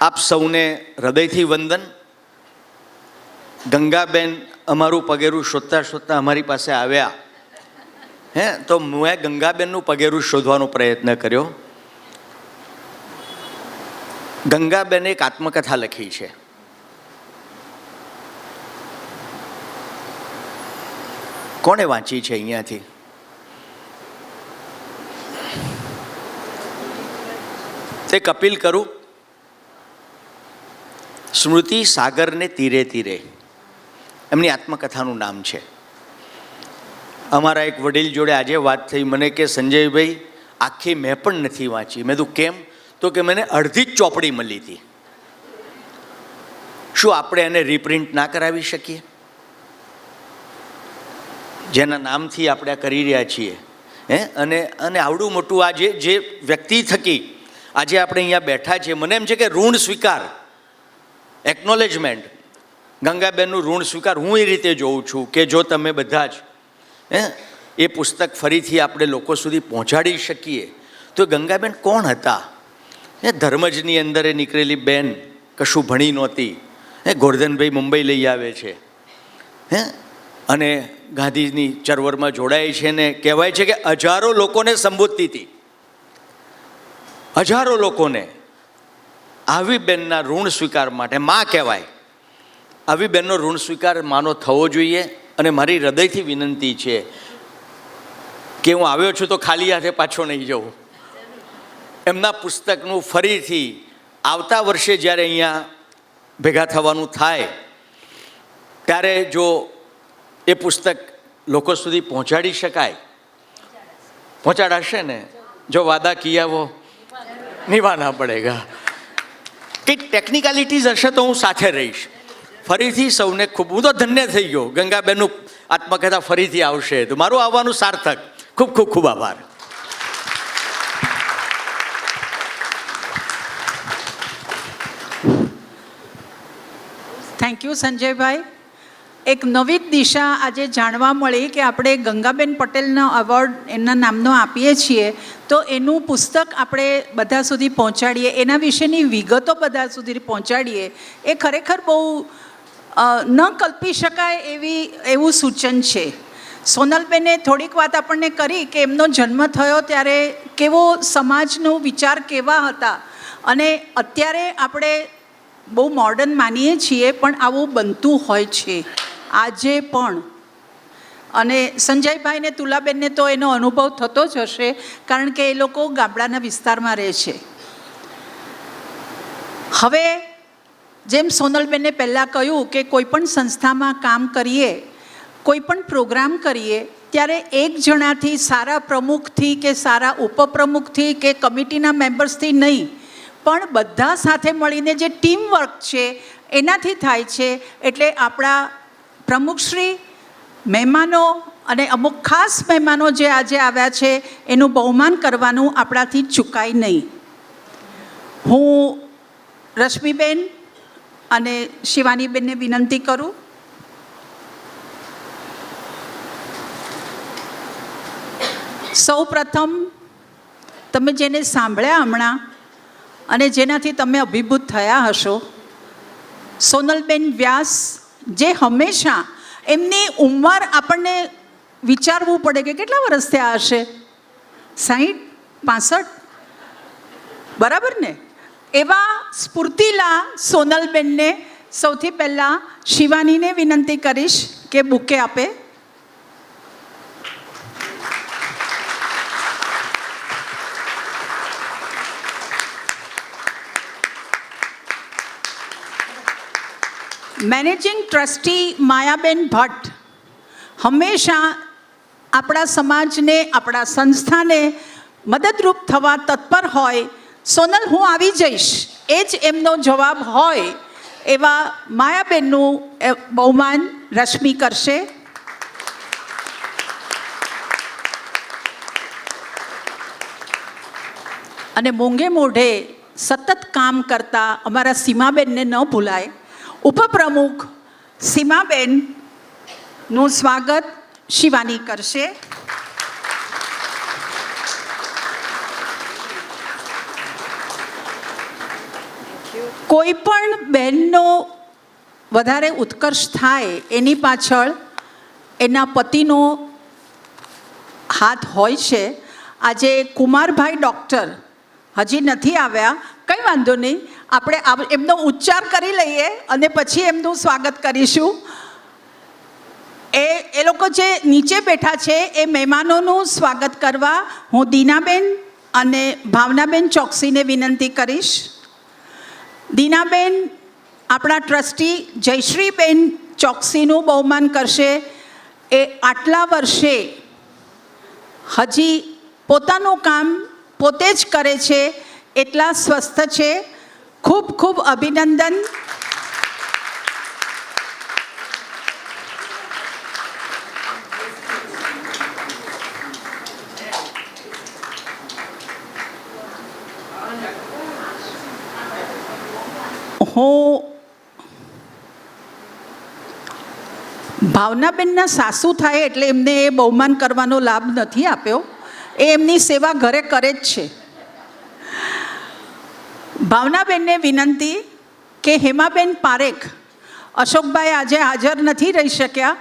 आप सौने हृदयथी वंदन. गंगाबेन अमारू पगेरू शोधता शोधता अमारी पासे आव्या है तो मैं गंगाबेनનું પગેરું શોધવાનો પ્રયત્ન કર્યો. ગંગાબેને એક આત્મકથા લખી છે. કોણે વાંચી છે અહીંયાથી? એક અપીલ કરું, સ્મૃતિ સાગરને તીરે તીરે એમની આત્મકથાનું નામ છે. અમારા એક વડીલ જોડે આજે વાત થઈ. મને કે સંજયભાઈ આખી મેં પણ નથી વાંચી. મેં કીધું કેમ? તો કે મને અડધી જ ચોપડી મળી હતી. શું આપણે એને રીપ્રિન્ટ ના કરાવી શકીએ? જેના નામથી આપણે આ કરી રહ્યા છીએ અને આવડું મોટું આ જે વ્યક્તિ થકી આજે આપણે અહીંયા બેઠા છીએ, મને એમ છે કે ઋણ સ્વીકાર, એકનોલેજમેન્ટ, ગંગાબેનનું ઋણ સ્વીકાર હું એ રીતે જોઉં છું કે જો તમે બધા જ એ પુસ્તક ફરીથી આપણે લોકો સુધી પહોંચાડી શકીએ તો ગંગાબેન કોણ હતા? ધર્મજની અંદર એ નીકળેલી બેન કશું ભણી નહોતી, ગોરધનભાઈ મુંબઈ લઈ આવે છે, અને ગાંધીની ચળવળમાં જોડાય છે ને કહેવાય છે કે હજારો લોકોને સંબોધતી હતી, હજારો લોકોને. આવી બેનના ઋણ સ્વીકાર માટે માં કહેવાય, આવી બેનનો ઋણ સ્વીકાર માનો થવો જોઈએ. અને મારી હૃદયથી વિનંતી છે કે હું આવ્યો છું તો ખાલી હાથે પાછો નહીં જવું. એમના પુસ્તકનું ફરીથી આવતા વર્ષે જ્યારે અહીંયા ભેગા થવાનું થાય ત્યારે જો એ પુસ્તક લોકો સુધી પહોંચાડી શકાય, પહોંચાડાશે ને? જો વાદા કિયા વો નિભાના પડેગા. કંઈક ટેકનિકાલિટીઝ હશે તો હું સાથે રહીશ. ફરીથી સૌને ખૂબ, હું તો ધન્ય થઈ ગયો, ગંગાબેનનું આત્મકથા ફરીથી આવશે તો મારું આવવાનું સાર્થક. ખૂબ ખૂબ ખૂબ આભાર. થેન્ક યુ સંજયભાઈ. એક નવી દિશા આજે જાણવા મળી કે આપણે ગંગાબેન પટેલનો એવોર્ડ એમના નામનો આપીએ છીએ તો એનું પુસ્તક આપણે બધા સુધી પહોંચાડીએ, એના વિશેની વિગતો બધા સુધી પહોંચાડીએ, એ ખરેખર બહુ ન કલ્પી શકાય એવું સૂચન છે. સોનલબેને થોડીક વાત આપણને કરી કે એમનો જન્મ થયો ત્યારે કેવો સમાજનો વિચાર કેવા હતા, અને અત્યારે આપણે બહુ મોડર્ન માનીએ છીએ પણ આવું બનતું હોય છે આજે પણ. અને સંજયભાઈને, તુલાબેનને તો એનો અનુભવ થતો જ હશે કારણ કે એ લોકો ગામડાના વિસ્તારમાં રહે છે. હવે જેમ સોનલબેને પહેલાં કહ્યું કે કોઈ પણ સંસ્થામાં કામ કરીએ, કોઈ પણ પ્રોગ્રામ કરીએ ત્યારે એક જણાથી, સારા પ્રમુખથી કે સારા ઉપપ્રમુખથી કે કમિટીના મેમ્બર્સથી નહીં, પણ બધા સાથે મળીને જે ટીમ વર્ક છે એનાથી થાય છે. એટલે આપણા પ્રમુખશ્રી, મહેમાનો અને અમુક ખાસ મહેમાનો જે આજે આવ્યા છે એનું બહુમાન કરવાનું આપણાથી ચૂકાય નહીં. હું રશ્મિબેન અને શિવાનીબેનને વિનંતી કરું. સૌ પ્રથમ તમે જેને સાંભળ્યા હમણાં અને જેનાથી તમે અભિભૂત થયા હશો, સોનલબેન વ્યાસ, જે હંમેશા એમની ઉંમર આપણને વિચારવું પડે કે કેટલા વર્ષ થયા હશે, 60, 65, બરાબર ને? એવા સ્ફૂર્તિલા સોનલબેનને સૌથી પહેલાં શિવાનીને વિનંતી કરીશ કે બુકે આપે. મેનેજિંગ ટ્રસ્ટી માયાબેન ભટ્ટ હંમેશા આપણા સમાજને, આપણા સંસ્થાને મદદરૂપ થવા તત્પર હોય. સોનલ, હું આવી જઈશ, એ જ એમનો જવાબ હોય એવા માયાબેનનું બહુમાન રશ્મિ કરશે. અને મોંઘે મોઢે સતત કામ કરતા અમારા સીમાબેનને ન ભૂલાય. ઉપપ્રમુખ સીમાબેનનું સ્વાગત શિવાની કરશે. કોઈ પણ બહેનનો વધારે ઉત્કર્ષ થાય એની પાછળ એના પતિનો હાથ હોય છે. આજે કુમારભાઈ ડૉક્ટર હજી નથી આવ્યા, કંઈ વાંધો નહીં, આપણે એમનો ઉચ્ચાર કરી લઈએ અને પછી એમનું સ્વાગત કરીશું. એ લોકો જે નીચે બેઠા છે એ મહેમાનોનું સ્વાગત કરવા હું દીનાબેન અને ભાવનાબેન ચોકસીને વિનંતી કરીશ. દીનાબેન આપણા ટ્રસ્ટી જયશ્રીબેન ચોકસીનું બહુમાન કરશે. એ આટલા વર્ષે હજી પોતાનું કામ પોતે જ કરે છે, એટલા સ્વસ્થ છે. ખૂબ ખૂબ અભિનંદન. હું ભાવનાબેનના સાસુ થાય એટલે એમને એ બહુમાન કરવાનો લાભ નથી આપ્યો. એ એમની સેવા ઘરે કરે જ છે. ભાવનાબેનને વિનંતી કે હેમાબેન પારેખ, અશોકભાઈ આજે હાજર નથી રહી શક્યા,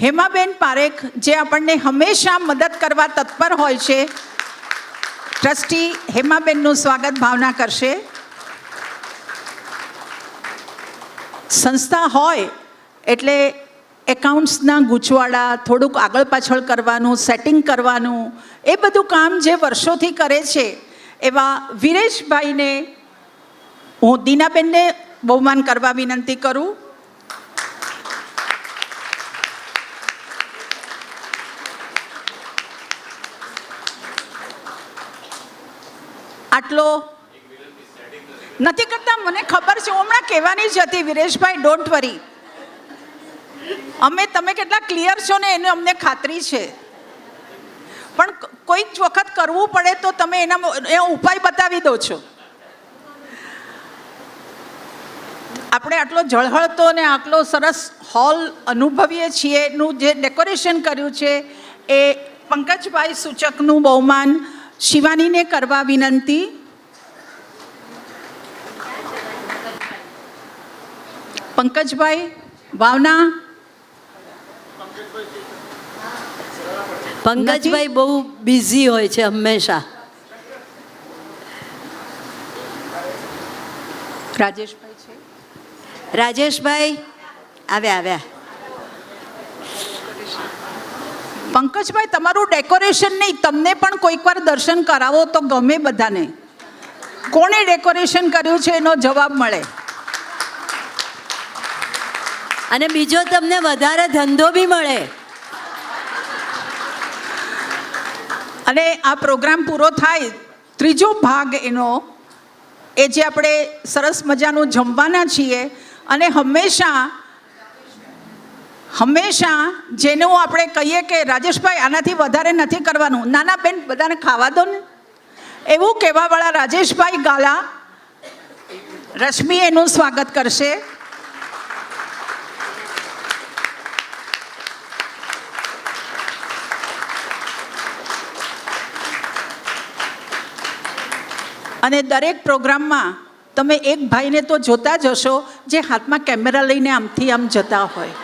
હેમાબેન પારેખ જે આપણને હંમેશા મદદ કરવા તત્પર હોય છે, ટ્રસ્ટી હેમાબેનનું સ્વાગત ભાવના કરશે. સંસ્થા હોય એટલે એકાઉન્ટ્સના ગૂંચવાડા, થોડુંક આગળ પાછળ કરવાનું, સેટિંગ કરવાનું, એ બધું કામ જે વર્ષોથી કરે છે એવા વિરેશભાઈને હું દીનાબેનને બહુમાન કરવા વિનંતી કરું. આટલો નથી કરતા, મને ખબર છે, હમણાં કહેવાની જ હતી વિરેશભાઈ, ડોન્ટ વરી. તમે કેટલા ક્લિયર છો ને એને અમને ખાતરી છે, પણ કોઈક વખત કરવું પડે તો તમે એના ઉપાય બતાવી દો છો. આપણે આટલો ઝળહળતો ને આટલો સરસ હોલ અનુભવીએ છીએ એનું જે ડેકોરેશન કર્યું છે એ પંકજભાઈ સૂચકનું બહુમાન શિવાનીને કરવા વિનંતી. પંકજભાઈ ભાવના. પંકજભાઈ બહુ બિઝી હોય છે હંમેશા. રાજેશભાઈ છે. રાજેશભાઈ આવ્યા. પંકજભાઈ તમારું ડેકોરેશન નહીં, તમને પણ કોઈક વાર દર્શન કરાવો તો ગમે બધાને. કોણે ડેકોરેશન કર્યું છે એનો જવાબ મળે. અને બીજો તમને વધારે ધંધો બી મળે. અને આ પ્રોગ્રામ પૂરો થાય, ત્રીજો ભાગ એનો એ જે આપણે સરસ મજાનું જમવાના છીએ, અને હંમેશા જેનું આપણે કહીએ કે રાજેશભાઈ આનાથી વધારે નથી કરવાનું, નાના બેન બધાને ખાવા દો ને, એવું કહેવાવાળા રાજેશભાઈ ગાલા, રશ્મિ એનું સ્વાગત કરશે. અને દરેક પ્રોગ્રામમાં તમે એક ભાઈને તો જોતા જ હશો જે હાથમાં કેમેરા લઈને આમથી આમ જતા હોય.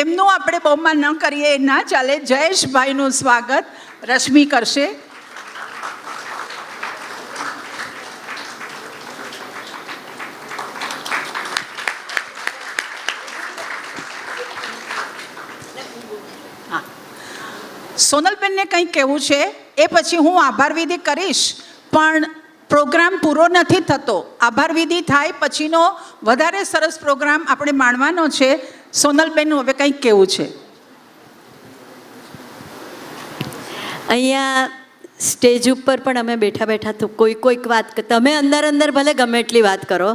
એમનું આપણે બહુમાન ન કરીએ એ ના ચાલે. જયેશભાઈનું સ્વાગત રશ્મિ કરશે. હા, સોનલબેનને કંઈક કહેવું છે, એ પછી હું આભાર વિધિ કરીશ, પણ પ્રોગ્રામ પૂરો નથી થતો. આભાર વિધિ થાય પછીનો વધારે સરસ પ્રોગ્રામ આપણે માણવાનો છે. સોનલબેનનું હવે કંઈક કહેવું છે. અહીંયા સ્ટેજ ઉપર પણ અમે બેઠા તો કોઈક વાત, તમે અંદર ભલે ગમે એટલી વાત કરો,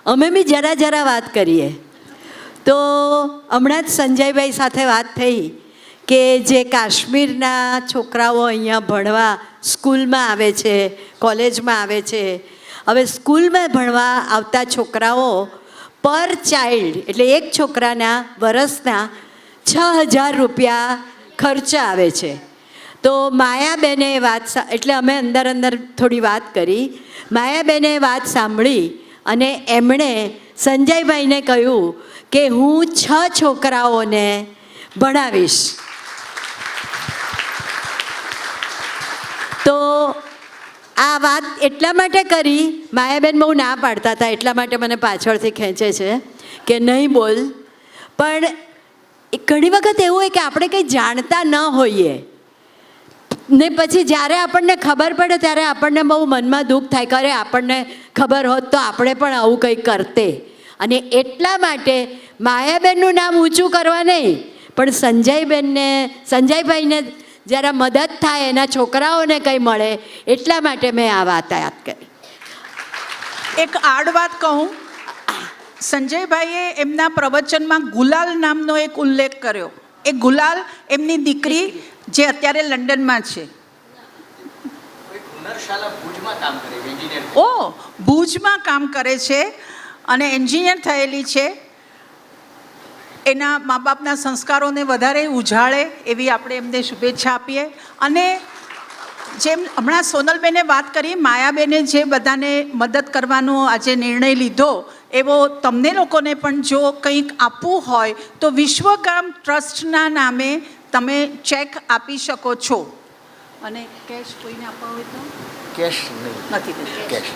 અમે બી જરા વાત કરીએ. તો હમણાં જ સંજયભાઈ સાથે વાત થઈ કે જે કાશ્મીરના છોકરાઓ અહીંયા ભણવા સ્કૂલમાં આવે છે, કોલેજમાં આવે છે, હવે સ્કૂલમાં ભણવા આવતા છોકરાઓ પર ચાઇલ્ડ એટલે એક છોકરાના વર્ષના 6,000 રૂપિયા ખર્ચા આવે છે. તો માયાબેને વાત એટલે અમે અંદર થોડી વાત કરી. માયાબેને વાત સાંભળી અને એમણે સંજયભાઈને કહ્યું કે હું 6 છોકરાઓને ભણાવીશ. તો આ વાત એટલા માટે કરી, માયાબેન બહુ ના પાડતા હતા એટલા માટે મને પાછળથી ખેંચે છે કે નહીં બોલ. પણ ઘણી વખત એવું હોય કે આપણે કંઈ જાણતા ન હોઈએ ને પછી જ્યારે આપણને ખબર પડે ત્યારે આપણને બહુ મનમાં દુઃખ થાય, કરે આપણને ખબર હોત તો આપણે પણ આવું કંઈ કરતે. અને એટલા માટે માયાબેનનું નામ ઊંચું કરવા નહીં, પણ સંજયભાઈને જરા મદદ થાય, એના છોકરાઓને કંઈ મળે એટલા માટે મેં આ વાત યાદ કરી. એક આડ વાત કહું, સંજયભાઈએ એમના પ્રવચનમાં ગુલાલ નામનો એક ઉલ્લેખ કર્યો. એ ગુલાલ એમની દીકરી જે અત્યારે લંડનમાં છે. ભુજમાં કામ કરે છે અને એન્જિનિયર થયેલી છે. એના મા બાપના સંસ્કારોને વધારે ઉજાળે એવી આપણે એમને શુભેચ્છા આપીએ. અને જેમ હમણાં સોનલબેને વાત કરી, માયાબેને જે બધાને મદદ કરવાનો આજે નિર્ણય લીધો, એવો તમને લોકોને પણ જો કંઈક આપવું હોય તો વિશ્વગામ ટ્રસ્ટના નામે તમે ચેક આપી શકો છો. અને કેશ કોઈને આપવા હોય તો કેશ નથી કેશ.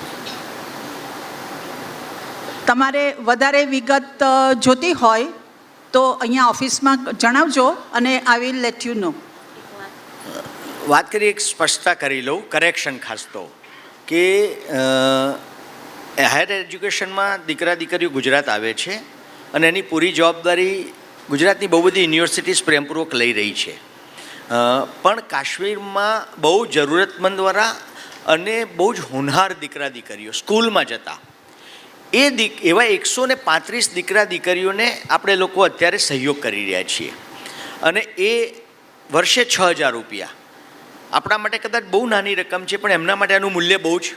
તમારે વધારે વિગત જોતી હોય તો અહીંયા ઓફિસમાં જણાવજો અને I will let you know. વાત કરી, એક સ્પષ્ટતા કરી લઉં, કરેક્શન ખાસ તો કે હાયર એજ્યુકેશનમાં દીકરા દીકરીઓ ગુજરાત આવે છે અને એની પૂરી જવાબદારી ગુજરાતની બહુ બધી યુનિવર્સિટીઝ પ્રેમપૂર્વક લઈ રહી છે. પણ કાશ્મીરમાં બહુ જરૂરતમંદવાળા અને બહુ જ હોનહાર દીકરા દીકરીઓ સ્કૂલમાં જતા, એવા 135 દીકરા દીકરીઓને આપણે લોકો અત્યારે સહયોગ કરી રહ્યા છીએ. અને એ વર્ષે 6,000 રૂપિયા આપણા માટે કદાચ બહુ નાની રકમ છે, પણ એમના માટે આનું મૂલ્ય બહુ જ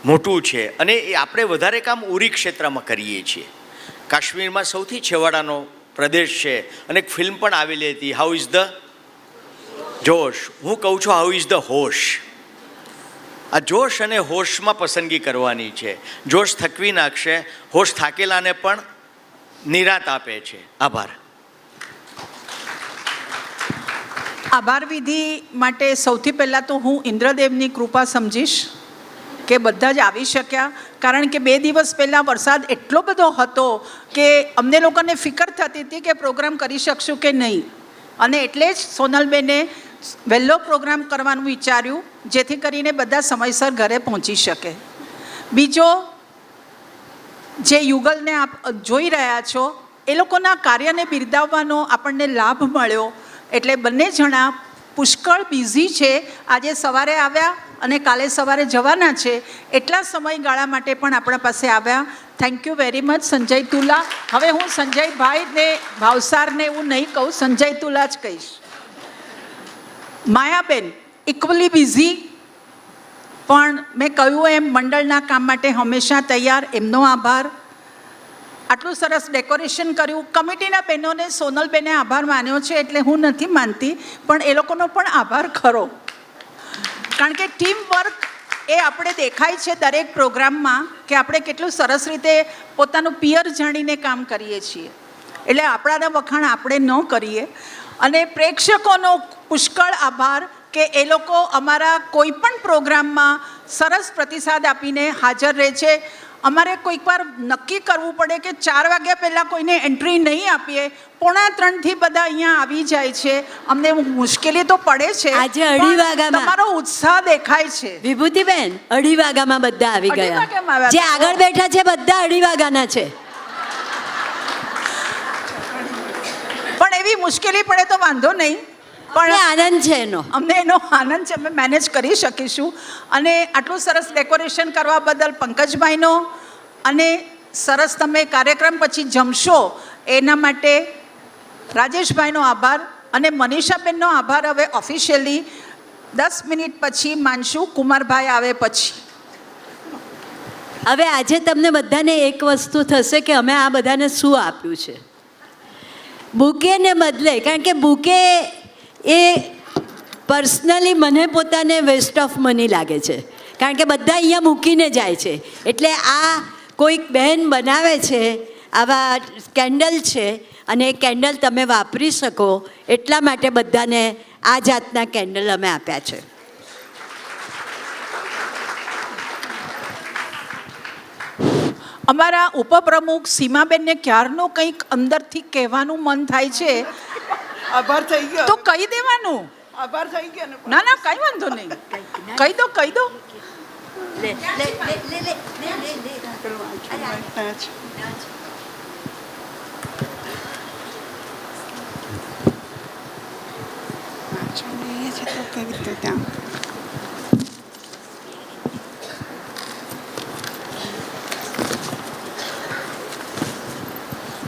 મોટું છે. અને એ આપણે વધારે કામ ઉરી ક્ષેત્રમાં કરીએ છીએ. કાશ્મીરમાં સૌથી છેવાડાનો પ્રદેશ છે અને એક ફિલ્મ પણ આવેલી હતી, હાઉ ઇઝ ધ જોશ. હું કહું છું હાઉ ઇઝ ધ હોશ. આ જોશ અને હોશમાં પસંદગી કરવાની છે. જોશ થકવી નાખશે, હોશ થાકેલાને પણ નિરાત આપે છે. આભાર. આભાર વિધિ માટે સૌથી પહેલાં તો હું ઇન્દ્રદેવની કૃપા સમજીશ કે બધા જ આવી શક્યા. કારણ કે 2 દિવસ પહેલાં વરસાદ એટલો બધો હતો કે અમને લોકોને ફિકર થતી હતી કે પ્રોગ્રામ કરી શકશું કે નહીં. અને એટલે જ સોનલબેને વહેલો પ્રોગ્રામ કરવાનું વિચાર્યું, જેથી કરીને બધા સમયસર ઘરે પહોંચી શકે. બીજો, જે યુગલને આપ જોઈ રહ્યા છો, એ લોકોના કાર્યને બિરદાવવાનો આપણને લાભ મળ્યો. એટલે બંને જણા પુષ્કળ બિઝી છે. આજે સવારે આવ્યા અને કાલે સવારે જવાના છે. એટલા સમયગાળા માટે પણ આપણા પાસે આવ્યા. Thank you very much Sanjay તુલા. હવે હું સંજયભાઈને ભાવસારને એવું નહીં કહું, સંજય તુલા જ કહીશ. માયાબેન ઇક્વલી બિઝી, પણ મેં કહ્યું એમ મંડળના કામ માટે હંમેશા તૈયાર. એમનો આભાર. આટલું સરસ ડેકોરેશન કર્યું. કમિટીના બહેનોને સોનલબેને આભાર માન્યો છે એટલે હું નથી માનતી, પણ એ લોકોનો પણ આભાર ખરો. કારણ કે ટીમ વર્ક એ આપણે દેખાય છે દરેક પ્રોગ્રામમાં કે આપણે કેટલું સરસ રીતે પોતાનું પિયર જાણીને કામ કરીએ છીએ. એટલે આપણાના વખાણ આપણે ન કરીએ. અને પ્રેક્ષકોનો પુષ્કળ આભાર કે એ લોકો અમારા કોઈ પણ પ્રોગ્રામમાં સરસ પ્રતિસાદ આપીને હાજર રહે છે. અમારે કોઈક વાર નક્કી કરવું પડે કે 4 વાગ્યા પહેલાં કોઈને એન્ટ્રી નહીં આપીએ, 2:45 બધા અહીંયા આવી જાય છે. અમને મુશ્કેલી તો પડે છે. આજે 2:30 વાગ્યામાં તમારો ઉત્સાહ દેખાય છે. વિભૂતિબેન 2:30 વાગ્યામાં બધા આવી 2:30 ગયા. વાગ્યામાં આવ્યા. જે આગળ બેઠા છે બધા 2:30 વાગ્યાના છે. પણ એવી મુશ્કેલી પડે તો વાંધો નહીં, પણ આનંદ છે એનો. અમને એનો આનંદ છે, અમે મેનેજ કરી શકીશું. અને આટલું સરસ ડેકોરેશન કરવા બદલ પંકજભાઈનો, અને સરસ તમે કાર્યક્રમ પછી જમશો એના માટે રાજેશભાઈનો આભાર, અને મનીષાબેનનો આભાર હવે ઓફિશિયલી 10 મિનિટ પછી માનશું, કુમારભાઈ આવે પછી. હવે આજે તમને બધાને એક વસ્તુ થશે કે અમે આ બધાને શું આપ્યું છે. બુકેને બદલે, કારણ કે બુકે એ પર્સનલી મને પોતાને વેસ્ટ ઓફ મની લાગે છે, કારણ કે બધા અહીંયા મૂકીને જાય છે. એટલે આ કોઈક બહેન બનાવે છે, આવા કેન્ડલ છે, અને એ કેન્ડલ તમે વાપરી શકો એટલા માટે બધાને આ જાતના કેન્ડલ અમે આપ્યા છે. અમારા ઉપપ્રમુખ સીમાબેનને ક્યારનું કંઈક અંદરથી કહેવાનું મન થાય છે. આભાર થઈ ગયો તો કહી દેવાનું. આભાર થઈ ગયો ને ના ના, કઈ વાંધો નહીં, કહી દો કહી દો. કેવી રીતે ત્યાં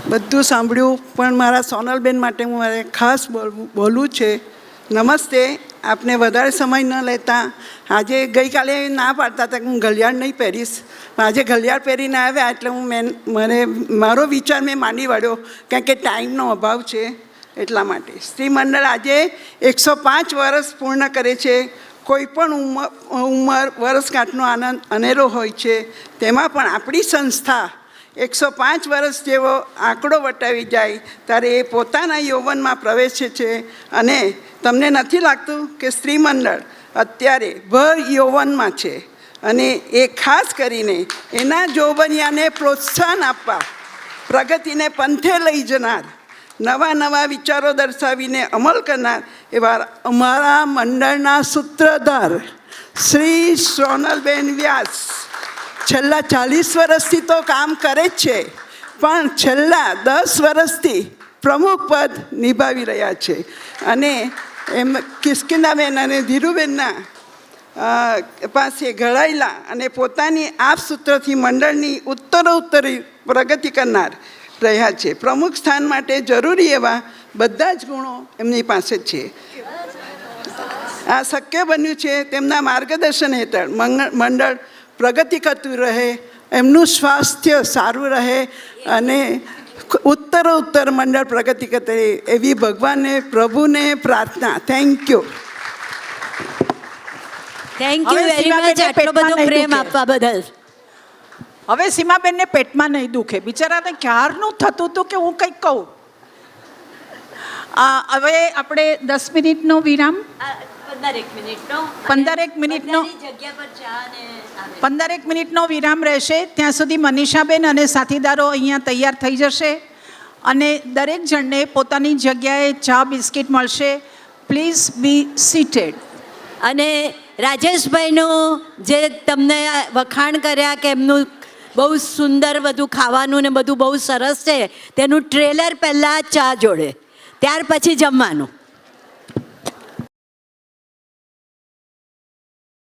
બધું સાંભળ્યું, પણ મારા સોનલબેન માટે હું મારે ખાસ બોલવું છે. નમસ્તે. આપને વધારે સમય ન લેતા, આજે ગઈકાલે ના પાડતા હતા કે હું ઘડિયાળ નહીં પહેરીશ, પણ આજે ઘડિયાળ પહેરીને આવ્યા એટલે મને મારો વિચાર મેં માની વાળ્યો, કારણ કે ટાઈમનો અભાવ છે એટલા માટે. સ્ત્રી મંડળ આજે 105 વર્ષ પૂર્ણ કરે છે. કોઈ પણ ઉંમર વર્ષગાંઠનો આનંદ અનેરો હોય છે. તેમાં પણ આપણી સંસ્થા 105 વર્ષ જેવો આંકડો વટાવી જાય ત્યારે એ પોતાના યૌવનમાં પ્રવેશે છે. અને તમને નથી લાગતું કે સ્ત્રી મંડળ અત્યારે ભર યૌવનમાં છે, અને એ ખાસ કરીને એના જોબનિયાને પ્રોત્સાહન આપવા, પ્રગતિને પંથે લઈ જનાર, નવા વિચારો દર્શાવીને અમલ કરનાર એવા અમારા મંડળના સૂત્રધાર શ્રી સોનલબેન વ્યાસ છેલ્લા 40 વર્ષથી તો કામ કરે જ છે, પણ છેલ્લા 10 વર્ષથી પ્રમુખ પદ નિભાવી રહ્યા છે. અને એમ કિસ્કિંદાબેન અને ધીરુબેનના પાસે ઘડાયેલા અને પોતાની આપસૂત્રથી મંડળની ઉત્તરોત્તરી પ્રગતિ કરનાર રહ્યા છે. પ્રમુખ સ્થાન માટે જરૂરી એવા બધા જ ગુણો એમની પાસે છે. આ શક્ય બન્યું છે તેમના માર્ગદર્શન હેઠળ. મંડળ પ્રગતિ કરતું રહે, એમનું સ્વાસ્થ્ય સારું રહે અને ઉત્તરોત્તર મંડળ પ્રગતિ કરતી રહે એવી ભગવાનને, પ્રભુને પ્રાર્થના. Thank you. થેન્ક યુ હવે વેરી મચ સીમાબેનને આટલો બધો પેટમાં નહીં પ્રેમ દુખે. આપવા બદલ. હવે સીમાબેનને પેટમાં નહીં દુખે, બિચારાને ક્યારનું થતું હતું કે હું કંઈક કહું. હવે આપણે 10 મિનિટનો વિરામ, 15 મિનિટનો 15 મિનિટનો વિરામ રહેશે. ત્યાં સુધી મનીષાબેન અને સાથીદારો અહીંયા તૈયાર થઈ જશે અને દરેક જણને પોતાની જગ્યાએ ચા બિસ્કિટ મળશે. Please be seated. અને રાજેશભાઈનું જે તમને વખાણ કર્યા કે એમનું બહુ સુંદર બધું ખાવાનું ને બધું બહુ સરસ છે, તેનું ટ્રેલર પહેલાં ચા જોડે, ત્યાર પછી જમવાનું.